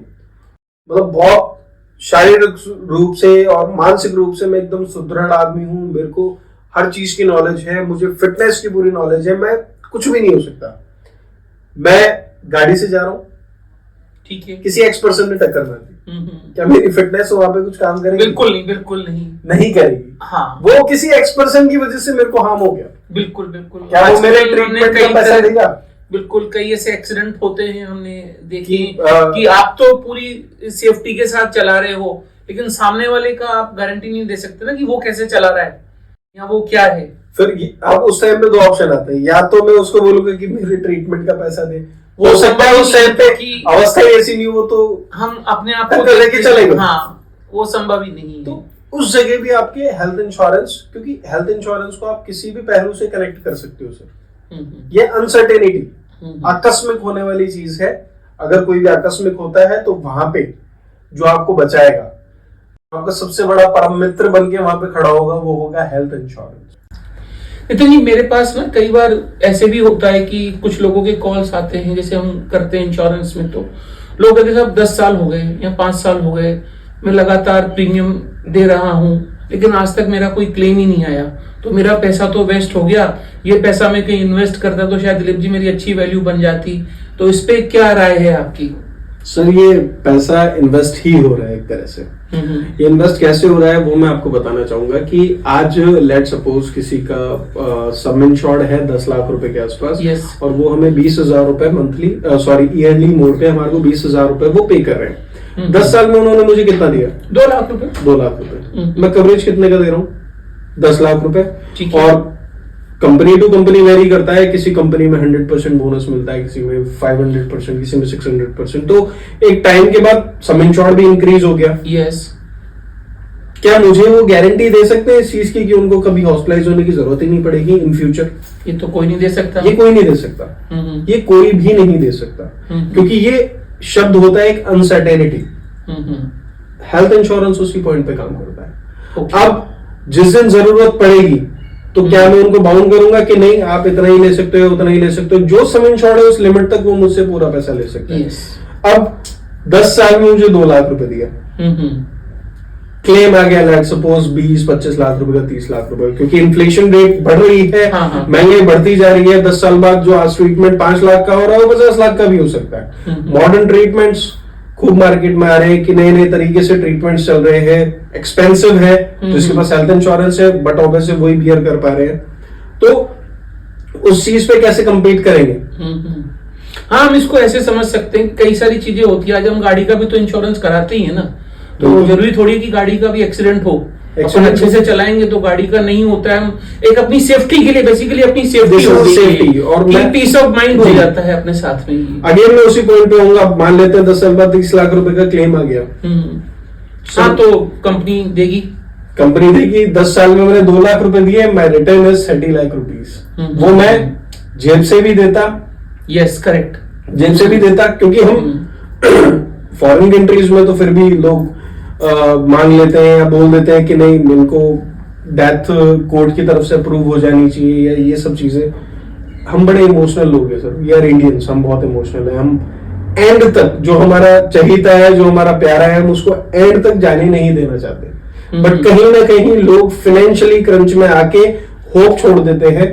मतलब बहुत शारीरिक रूप से और मानसिक रूप से मैं एकदम सुदृढ़ आदमी हूँ, मेरे को हर चीज की नॉलेज है, मुझे फिटनेस की पूरी नॉलेज है, मैं कुछ भी नहीं हो सकता। मैं गाड़ी से जा रहा हूँ, ठीक है, किसी एक्स पर्सन ने टक्कर मार दी, क्या मेरी फिटनेस वहां पे कुछ काम करेगी? बिल्कुल नहीं, बिल्कुल नहीं करेगी। हाँ, वो किसी एक्स पर्सन की वजह से मेरे को हार्म हो गया, बिल्कुल बिल्कुल। क्या वो मेरे ट्रीटमेंट का पैसा देगा? बिल्कुल, कई ऐसे एक्सीडेंट होते हैं हमने देखे कि आप तो पूरी सेफ्टी के साथ चला रहे हो, लेकिन सामने वाले का आप गारंटी नहीं दे सकते ना कि वो कैसे चला रहा है या वो क्या है। फिर अब उस टाइम पे दो ऑप्शन आते हैं, या तो मैं उसको बोलूंगा कि मेरे ट्रीटमेंट का पैसा दे, हो सकता है उस टाइम पे अवस्था ऐसी नहीं हो तो हम अपने आप को लेके चलेंगे। हाँ, वो संभव ही नहीं है। तो उस जगह भी आपके हेल्थ इंश्योरेंस, क्योंकि हेल्थ इंश्योरेंस को आप किसी भी पहलू से कनेक्ट कर सकते हो सर। ये अनसर्टेनिटी, आकस्मिक होने वाली चीज है, अगर कोई भी आकस्मिक होता है तो वहां पे जो आपको बचाएगा, आपका सबसे बड़ा परम मित्र बन के वहां पे खड़ा होगा, वो होगा हेल्थ इंश्योरेंस। नितिन जी, मेरे पास ना कई बार ऐसे भी होता है कि कुछ लोगों के कॉल्स आते हैं, जैसे हम करते हैं इंश्योरेंस में, तो लोग कहते हैं साहब 10 साल हो गए या 5 साल हो गए, मैं लगातार प्रीमियम दे रहा हूँ, लेकिन आज तक मेरा कोई क्लेम ही नहीं आया, तो मेरा पैसा तो वेस्ट हो गया, ये पैसा मैं कहीं इन्वेस्ट करता तो शायद दिलीप जी मेरी अच्छी वैल्यू बन जाती। तो इस पे क्या राय है आपकी? सर, ये पैसा इन्वेस्ट ही हो रहा है एक तरह से। ये इन्वेस्ट कैसे हो रहा है वो मैं आपको बताना चाहूंगा कि आज लेट सपोज किसी का सम इंश्योर्ड है 10 लाख रुपए के आसपास, और वो हमें 20,000 रुपए मंथली ईयरली मोड पे हमारे को 20,000 रुपए वो पे कर रहे हैं। 10 साल में उन्होंने मुझे कितना दिया? 2 लाख रुपए। 2 लाख रुपए। मैं कवरेज कितने का दे रहा हूँ? 10 लाख रुपए। और कंपनी टू कंपनी वेरी करता है, किसी कंपनी में 100% बोनस मिलता है, किसी में 500%, किसी में 600%। तो एक टाइम के बाद सम इंश्योर्ड भी इंक्रीज हो गया। यस। क्या मुझे वो गारंटी दे सकते हैं इस चीज की कि उनको कभी हॉस्पिटलाइज होने की जरूरत ही नहीं पड़ेगी इन फ्यूचर? ये तो कोई नहीं दे सकता। ये कोई नहीं दे सकता, ये कोई भी नहीं दे सकता, क्योंकि ये शब्द होता है एक अनसर्टेनिटी। हेल्थ इंश्योरेंस उसी पॉइंट पे काम करता है। अब जिस दिन जरूरत पड़ेगी तो क्या मैं उनको बाउंड करूंगा कि नहीं आप इतना ही ले सकते हो, उतना ही ले सकते हो? जो सम इंश्योर्ड है उस लिमिट तक वो मुझसे पूरा पैसा ले सकते हैं। अब 10 साल में मुझे 2 लाख रुपए दिया, क्लेम आ गया लेट सपोज 20-25 लाख रुपए का, 30 लाख रुपए, क्योंकि इन्फ्लेशन रेट बढ़ रही है, महंगाई बढ़ती जा रही है। 10 साल बाद जो आज ट्रीटमेंट 5 लाख का हो रहा है वो 50 लाख का भी हो सकता है। मॉडर्न ट्रीटमेंट्स खूब मार्केट में आ रहे हैं कि नए नए तरीके से ट्रीटमेंट्स चल रहे हैं, एक्सपेंसिव है, जिसके पास हेल्थ इंश्योरेंस है बट ऑब्वियसली वही बियर कर पा रहे हैं, तो उस चीज पे कैसे कम्पीट करेंगे? हाँ, हम इसको ऐसे समझ सकते हैं, कई सारी चीजें होती है। आज हम गाड़ी का भी तो इंश्योरेंस कराते ही है ना, तो जरूरी थोड़ी कि गाड़ी का भी एक्सीडेंट हो, अपन अच्छे से चलाएंगे तो गाड़ी का नहीं होता है। हम एक अपनी सेफ्टी के लिए, बेसिकली अपनी सेफ्टी और पीस ऑफ माइंड हो जाता है अपने साथ में। अगेन मैं उसी पॉइंट पे होऊंगा, मान लेते हैं 10 साल बाद 30 लाख रुपए का क्लेम आ गया, हाँ, तो कंपनी देगी। 10 साल में मैंने 2 लाख रुपए दिए, my return is 30 lakh rupees. वो मैं जेब से भी देता, यस करेक्ट, जेब से भी देता, क्योंकि हम फॉरेन कंट्रीज में तो फिर भी लोग मांग लेते हैं या बोल देते हैं कि नहीं इनको डेथ कोर्ट की तरफ से अप्रूव हो जानी चाहिए, या ये सब चीजें। हम बड़े इमोशनल लोग हैं सर, वी आर इंडियंस, हम बहुत इमोशनल हैं। हम एंड तक जो हमारा चहीता है, जो हमारा प्यारा है, हम उसको एंड तक जाने नहीं देना चाहते। बट कहीं ना कहीं लोग फाइनेंशियली क्रंच में आके होप छोड़ देते हैं।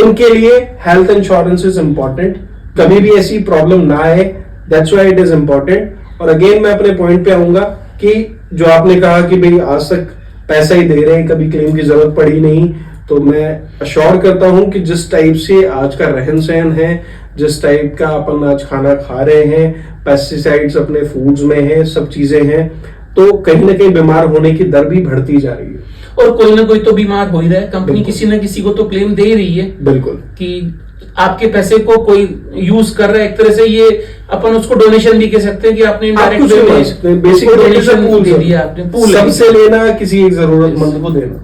उनके लिए हेल्थ इंश्योरेंस इज इंपॉर्टेंट, कभी भी ऐसी प्रॉब्लम ना आए, that's why it is important. और अगेन मैं अपने पॉइंट पे आऊंगा कि जो आपने कहा कि भाई आज तक पैसा ही दे रहे हैं, कभी क्लेम की जरूरत पड़ी नहीं, तो मैं अश्योर करता हूं कि जिस टाइप से आज का रहन सहन है, जिस टाइप का अपन आज खाना खा रहे हैं, पेस्टिसाइड्स अपने फूड्स में है, सब चीजें हैं, तो कहीं ना कहीं बीमार होने की दर भी बढ़ती जा रही है। और कोई ना कोई तो बीमार हो ही रहा है, कंपनी किसी न किसी को तो क्लेम दे ही रही है। बिल्कुल, कि आपके पैसे को कोई यूज कर रहा है, एक तरह से ये अपन उसको डोनेशन भी कह सकते हैं कि आपने इनडायरेक्ट वे में बेसिक डोनेशन दे दिया, आपने पूल सबसे लेना, किसी एक जरूरतमंद को देना।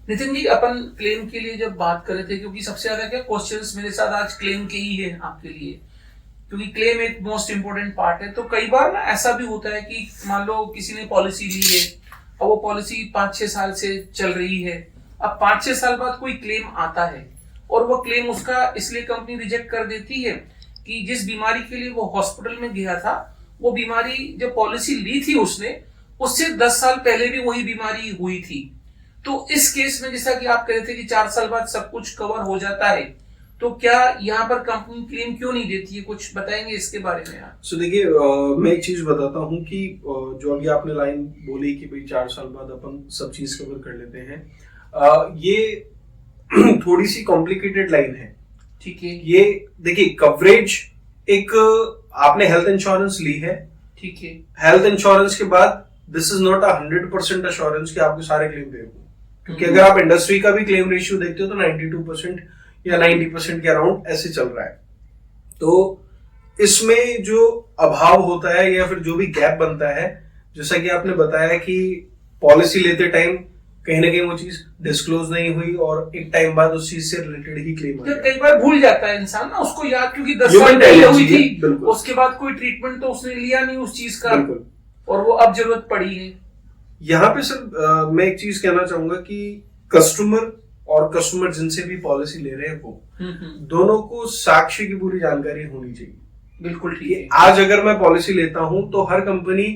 नितिन जी, अपन क्लेम के लिए जब बात कर रहे थे, क्योंकि सबसे ज्यादा क्या क्वेश्चंस मेरे साथ आज क्लेम के ही है आपके लिए, क्योंकि क्लेम एक मोस्ट इंपोर्टेंट पार्ट है। तो कई बार ना ऐसा भी होता है कि मान लो किसी ने पॉलिसी ली है और वो पॉलिसी 5-6 साल से चल रही है, अब 5-6 साल बाद कोई क्लेम आता है और वो क्लेम उसका इसलिए कंपनी रिजेक्ट कर देती है कि जिस बीमारी के लिए वो हॉस्पिटल में गया था, वो बीमारी जब पॉलिसी ली थी उसने, उससे 10 साल पहले भी वही बीमारी हुई थी। तो इस केस में जैसा कि आप कह रहे थे कि 4 साल बाद सब कुछ कवर हो जाता है, तो क्या यहाँ पर कंपनी क्लेम क्यों नहीं देती है? कुछ बताएंगे इसके बारे में आप? सो देखिए, मैं एक चीज बताता हूँ कि जो अभी आपने लाइन बोली कि भाई 4 साल बाद अपन सब चीज कवर कर लेते हैं, ये थोड़ी सी कॉम्प्लिकेटेड लाइन है। ठीक है। ये देखिए, कवरेज एक आपने हेल्थ इंश्योरेंस ली है, ठीक है। हेल्थ इंश्योरेंस के बाद दिस इज नॉट 100% अश्योरेंस कि आपके सारे क्लेम पे होंगे, क्योंकि अगर आप इंडस्ट्री का भी क्लेम रेशियो देखते हो तो 92% या 90% के अराउंड ऐसे चल रहा है। तो इसमें जो अभाव होता है या फिर जो भी गैप बनता है, जैसा कि आपने बताया कि पॉलिसी लेते टाइम कहीं ना कहीं वो चीज डिस्क्लोज नहीं हुई और एक टाइम बाद उस चीज से रिलेटेड ही क्लेम आ गया। कई बार भूल जाता है इंसान ना उसको याद, क्योंकि 10 साल पहले हुई थी, उसके बाद कोई ट्रीटमेंट तो उसने लिया नहीं उस चीज का, और वो अब जरूरत पड़ी है। यहाँ पे सर मैं एक चीज कहना चाहूंगा कि कस्टमर और कस्टमर जिनसे भी पॉलिसी ले रहे हैं वो दोनों को साक्ष्य की पूरी जानकारी होनी चाहिए। बिल्कुल ठीक है। आज अगर मैं पॉलिसी लेता हूं तो हर कंपनी,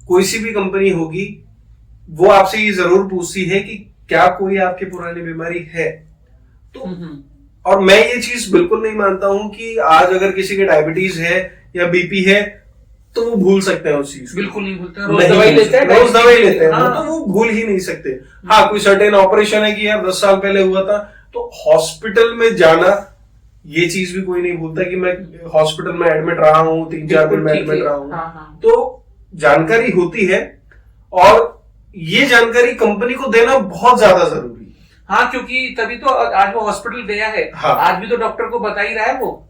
कोई सी भी कंपनी होगी, वो आपसे ये जरूर पूछती है कि क्या कोई आपकी पुरानी बीमारी है। तो और मैं ये चीज बिल्कुल नहीं मानता हूं कि आज अगर किसी के डायबिटीज है या बीपी है तो वो भूल सकते हैं उस चीज। बिल्कुल नहीं भूलते, रोज दवाई लेते हैं, रोज दवाई लेते हैं, तो वो भूल ही नहीं सकते। हाँ, कोई सर्टेन ऑपरेशन है कि यार 10 साल पहले हुआ था, तो हॉस्पिटल में जाना ये चीज भी कोई नहीं भूलता कि मैं हॉस्पिटल में एडमिट रहा हूँ, 3-4 दिन में एडमिट रहा हूँ। तो जानकारी होती है और ये जानकारी कंपनी को देना बहुत ज्यादा जरूरी है। हाँ, क्योंकि तभी तो आज वो हॉस्पिटल गया है। हाँ। आज भी तो डॉक्टर को बता ही रहा है वो।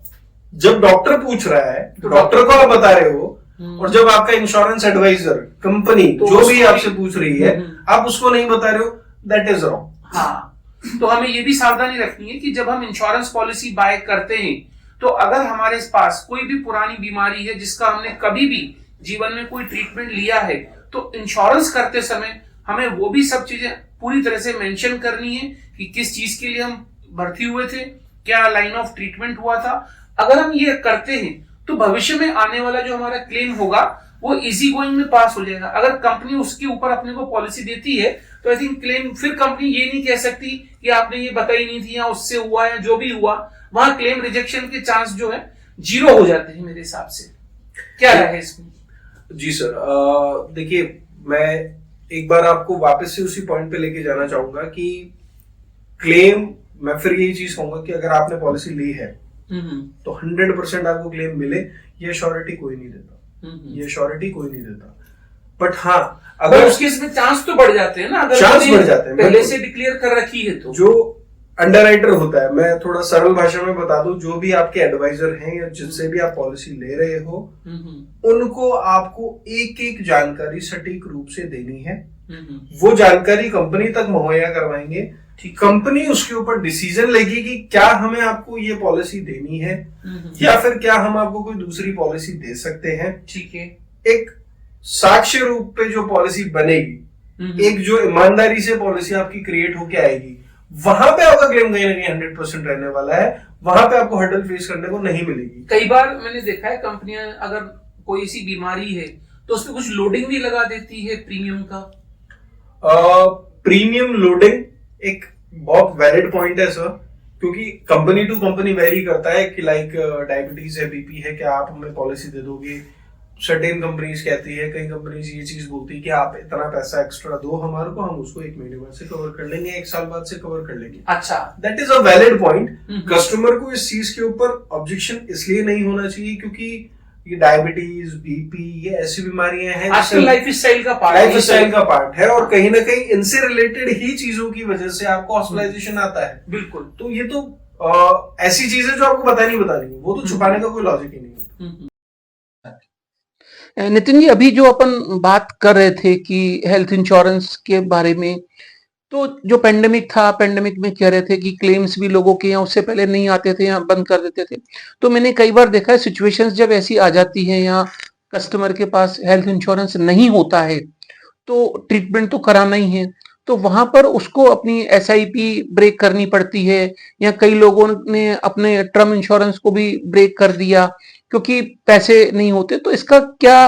जब डॉक्टर पूछ रहा है तो डॉक्टर को आप बता रहे हो, और जब आपका इंश्योरेंस एडवाइजर कंपनी तो जो भी आपसे पूछ रही है आप उसको नहीं बता रहे हो, दैट इज रॉन्ग। हाँ, तो हमें ये भी सावधानी रखनी है कि जब हम इंश्योरेंस पॉलिसी बाय करते हैं तो अगर हमारे पास कोई भी पुरानी बीमारी है जिसका हमने कभी भी जीवन में कोई ट्रीटमेंट लिया है, तो इंश्योरेंस करते समय हमें वो भी सब चीजें पूरी तरह से मेंशन करनी है कि किस चीज के लिए हम भर्ती हुए थे, क्या लाइन ऑफ ट्रीटमेंट हुआ था। अगर हम ये करते हैं तो भविष्य में आने वाला जो हमारा क्लेम होगा वो इजी गोइंग में पास हो जाएगा। अगर कंपनी उसके ऊपर अपने को पॉलिसी देती है तो आई थिंक क्लेम, फिर कंपनी ये नहीं कह सकती कि आपने ये बताई नहीं थी या उससे हुआ या जो भी हुआ, वहां क्लेम रिजेक्शन के चांस जो है 0 हो जाते हैं मेरे हिसाब से। क्या है इसमें? जी सर, देखिए, मैं एक बार आपको वापस से उसी पॉइंट पे लेके जाना चाहूंगा कि क्लेम, मैं फिर यही चीज कहूंगा कि अगर आपने पॉलिसी ली है तो 100% आपको क्लेम मिले, ये श्योरिटी कोई नहीं देता, ये श्योरिटी कोई नहीं देता। बट हाँ, अगर उसके इसमें चांस तो बढ़ जाते हैं ना, अगर चांस बढ़ जाते हैं, पहले से डिक्लेयर कर रखी है तो। जो अंडरराइटर होता है, मैं थोड़ा सरल भाषा में बता दूं, जो भी आपके एडवाइजर हैं या जिनसे भी आप पॉलिसी ले रहे हो, उनको आपको एक एक जानकारी सटीक रूप से देनी है। वो जानकारी कंपनी तक मुहैया करवाएंगे, कंपनी उसके ऊपर डिसीजन लेगी कि क्या हमें आपको ये पॉलिसी देनी है या फिर क्या हम आपको कोई दूसरी पॉलिसी दे सकते हैं। ठीक है। एक साक्ष्य रूप पे जो पॉलिसी बनेगी, एक जो ईमानदारी से पॉलिसी आपकी क्रिएट होके आएगी, वहां पे आपका क्लेम कहीं ना कहीं 100% रहने वाला है, वहां पे आपको हर्डल फेस करने को नहीं मिलेगी। कई बार मैंने देखा है कंपनियां अगर कोई ऐसी बीमारी है तो उसमें कुछ लोडिंग भी लगा देती है प्रीमियम का। प्रीमियम लोडिंग एक बहुत वैलिड पॉइंट है सर, क्योंकि कंपनी टू कंपनी वेरी करता है कि लाइक डायबिटीज है, बीपी है, क्या आप हमें पॉलिसी दे दोगे। सर्टेन कंपनीज कहती है, कई कंपनीज ये चीज बोलती है कि आप इतना पैसा एक्स्ट्रा दो हमारे को, हम उसको 1 महीने बाद से कवर कर लेंगे, 1 साल बाद से कवर कर लेंगे। अच्छा, that is a valid point. Customer को इस चीज के ऊपर ऑब्जेक्शन इसलिए नहीं होना चाहिए क्योंकि ये डायबिटीज, बीपी, ये ऐसी बीमारियां हैं आजकल लाइफस्टाइल का पार्ट है और कहीं ना कहीं इनसे रिलेटेड ही चीजों की वजह से आपको हॉस्पिटलाइजेशन आता है। बिल्कुल। तो ये तो ऐसी चीजें जो आपको बतानी बतानी है, वो तो छुपाने का कोई लॉजिक ही नहीं होता। नितिन जी, अभी जो अपन बात कर रहे थे कि हेल्थ इंश्योरेंस के बारे में, तो जो पेंडेमिक था, पेंडेमिक में कह रहे थे कि क्लेम्स भी लोगों के यहाँ उससे पहले नहीं आते थे या बंद कर देते थे। तो मैंने कई बार देखा है सिचुएशंस जब ऐसी आ जाती हैं या कस्टमर के पास हेल्थ इंश्योरेंस नहीं होता है, तो ट्रीटमेंट तो कराना ही है, तो वहां पर उसको अपनी एसआईपी ब्रेक करनी पड़ती है, या कई लोगों ने अपने टर्म इंश्योरेंस को भी ब्रेक कर दिया क्योंकि पैसे नहीं होते। तो इसका क्या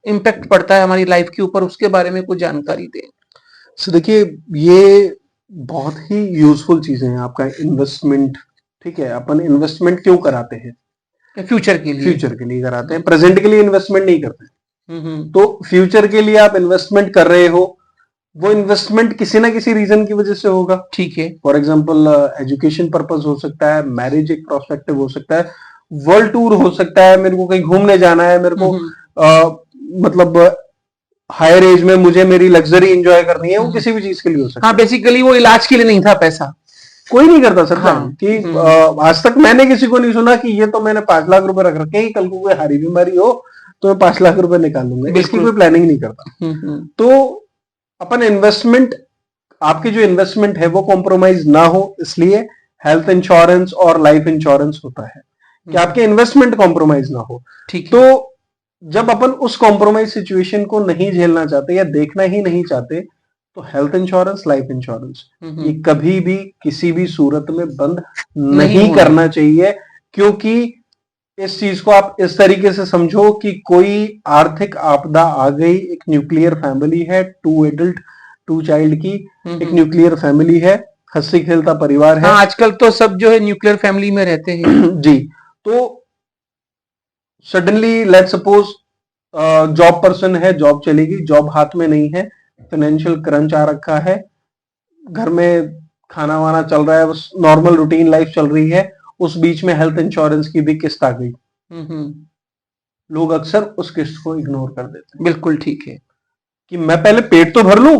इम्पैक्ट पड़ता है हमारी लाइफ के ऊपर, उसके बारे में कुछ जानकारी दें। सो देखिए, ये बहुत ही यूजफुल चीजें हैं। आपका इन्वेस्टमेंट, ठीक है, अपन इन्वेस्टमेंट क्यों कराते हैं? फ्यूचर के लिए। फ्यूचर के लिए कराते हैं, प्रेजेंट के लिए इन्वेस्टमेंट नहीं करते। तो फ्यूचर के लिए आप इन्वेस्टमेंट कर रहे हो, वो इन्वेस्टमेंट किसी ना किसी रीजन की वजह से होगा। ठीक है। फॉर एग्जाम्पल एजुकेशन पर्पज हो सकता है, मैरिज एक प्रोस्पेक्टिव हो सकता है, वर्ल्ड टूर हो सकता है, मेरे को कहीं घूमने जाना है, मेरे को मतलब हायर एज में मुझे मेरी लग्जरी एंजॉय करनी है, वो किसी भी चीज के लिए हो सकता है। हाँ, बेसिकली वो इलाज के लिए नहीं था पैसा। कोई नहीं करता सर। हाँ। कि आज तक मैंने किसी को नहीं सुना कि ये तो मैंने 5 लाख रुपए रख रखे हैं, कल को कोई हारी बीमारी हो तो मैं 5 लाख रुपए निकाल लूंगा, इसकी कोई प्लानिंग नहीं करता। तो अपन इन्वेस्टमेंट, आपकी जो इन्वेस्टमेंट है वो कॉम्प्रोमाइज ना हो, इसलिए हेल्थ इंश्योरेंस और लाइफ इंश्योरेंस होता है कि आपके इन्वेस्टमेंट कॉम्प्रोमाइज ना हो। ठीक। तो जब अपन उस कॉम्प्रोमाइज सिचुएशन को नहीं झेलना चाहते या देखना ही नहीं चाहते, तो हेल्थ इंश्योरेंस, लाइफ इंश्योरेंस ये कभी भी किसी भी सूरत में बंद नहीं करना चाहिए। क्योंकि इस चीज को आप इस तरीके से समझो कि कोई आर्थिक आपदा आ गई, एक न्यूक्लियर फैमिली है, 2 एडल्ट 2 चाइल्ड की एक न्यूक्लियर फैमिली है, हंसी खेलता परिवार है। हाँ, आजकल तो सब जो है न्यूक्लियर फैमिली में रहते हैं। जी। तो suddenly let suppose job person है, जॉब चलेगी, जॉब हाथ में नहीं है, फाइनेंशियल क्रंच आ रखा है, घर में खाना वाना चल रहा है, बस नॉर्मल रूटीन लाइफ चल रही है, उस बीच में हेल्थ इंश्योरेंस की भी किस्त आ गई। लोग अक्सर उस किस्त को इग्नोर कर देते हैं। बिल्कुल ठीक है कि मैं पहले पेट तो भर लूं,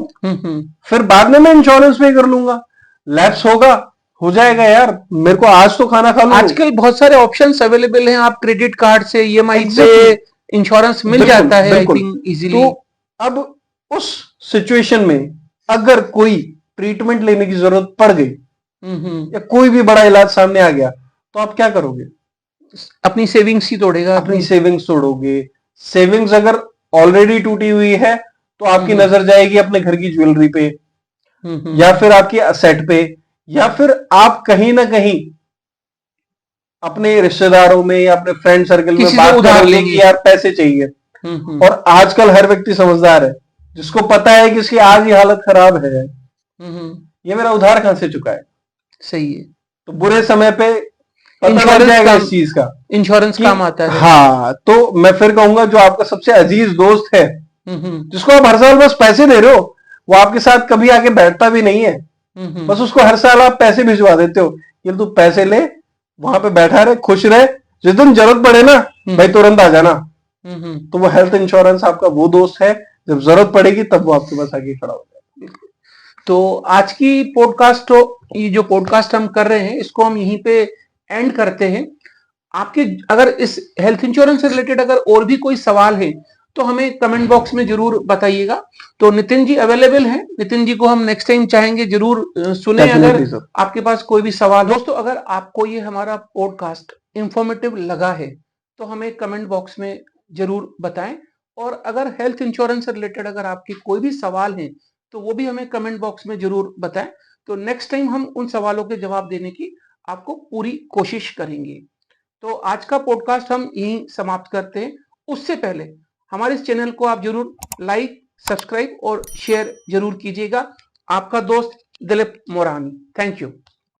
फिर बाद में मैं इंश्योरेंस पे कर लूंगा, लैप्स होगा, हो जाएगा यार, मेरे को आज तो खाना खा लूं। आजकल बहुत सारे ऑप्शंस अवेलेबल हैं, आप क्रेडिट कार्ड से, ईएमआई पे इंश्योरेंस मिल जाता है आई थिंक इजीली। तो अब उस सिचुएशन में अगर कोई ट्रीटमेंट लेने की जरूरत पड़ गई या कोई भी बड़ा इलाज सामने आ गया, तो आप क्या करोगे? अपनी सेविंग्स ही तोड़ेगा। अपनी सेविंग्स तोड़ोगे। सेविंग्स अगर ऑलरेडी टूटी हुई है तो आपकी नजर जाएगी अपने घर की ज्वेलरी पे, या फिर आपकी असेट पे, या फिर आप कहीं ना कहीं अपने रिश्तेदारों में या अपने फ्रेंड सर्कल में बात उधार लेंगे कि यार पैसे चाहिए। और आजकल हर व्यक्ति समझदार है, जिसको पता है कि इसकी आज ही हालत खराब है, ये मेरा उधार कहां से चुका है। सही है। तो बुरे समय पे पता लग जाएगा इस चीज का, इंश्योरेंस काम आता है। हाँ, तो मैं फिर कहूंगा जो आपका सबसे अजीज दोस्त है, जिसको आप हर साल बस पैसे दे रहे हो, वो आपके साथ कभी आके बैठता भी नहीं है, बस उसको हर साल आप पैसे भिजवा देते हो, ये तू पैसे ले, वहां पे बैठा रहे, खुश रहे, जिस दिन जरूरत पड़े ना भाई तुरंत आ जाना। तो वो हेल्थ इंश्योरेंस आपका वो दोस्त है, जब जरूरत पड़ेगी तब वो आपके पास आके खड़ा हो जाएगा। तो आज की पॉडकास्ट, ये जो पॉडकास्ट हम कर रहे हैं, इसको हम यहीं पे एंड करते हैं। आपके अगर इस हेल्थ इंश्योरेंस से रिलेटेड अगर और भी कोई सवाल है तो हमें कमेंट बॉक्स में जरूर बताइएगा। तो नितिन जी अवेलेबल हैं, नितिन जी को हम नेक्स्ट टाइम चाहेंगे जरूर सुने अगर आपके पास कोई भी सवाल। दोस्तों, अगर आपको ये हमारा पॉडकास्ट इंफॉर्मेटिव लगा है तो हमें कमेंट बॉक्स में जरूर बताएं, और अगर हेल्थ इंश्योरेंस से रिलेटेड अगर आपके कोई भी सवाल हैं तो वो भी हमें कमेंट बॉक्स में जरूर बताएं। तो नेक्स्ट टाइम हम उन सवालों के जवाब देने की आपको पूरी कोशिश करेंगे। तो आज का पॉडकास्ट हम यहीं समाप्त करते हैं। उससे पहले हमारे इस चैनल को आप जरूर लाइक, सब्सक्राइब और शेयर जरूर कीजिएगा। आपका दोस्त दिलीप मोरानी। Thank you.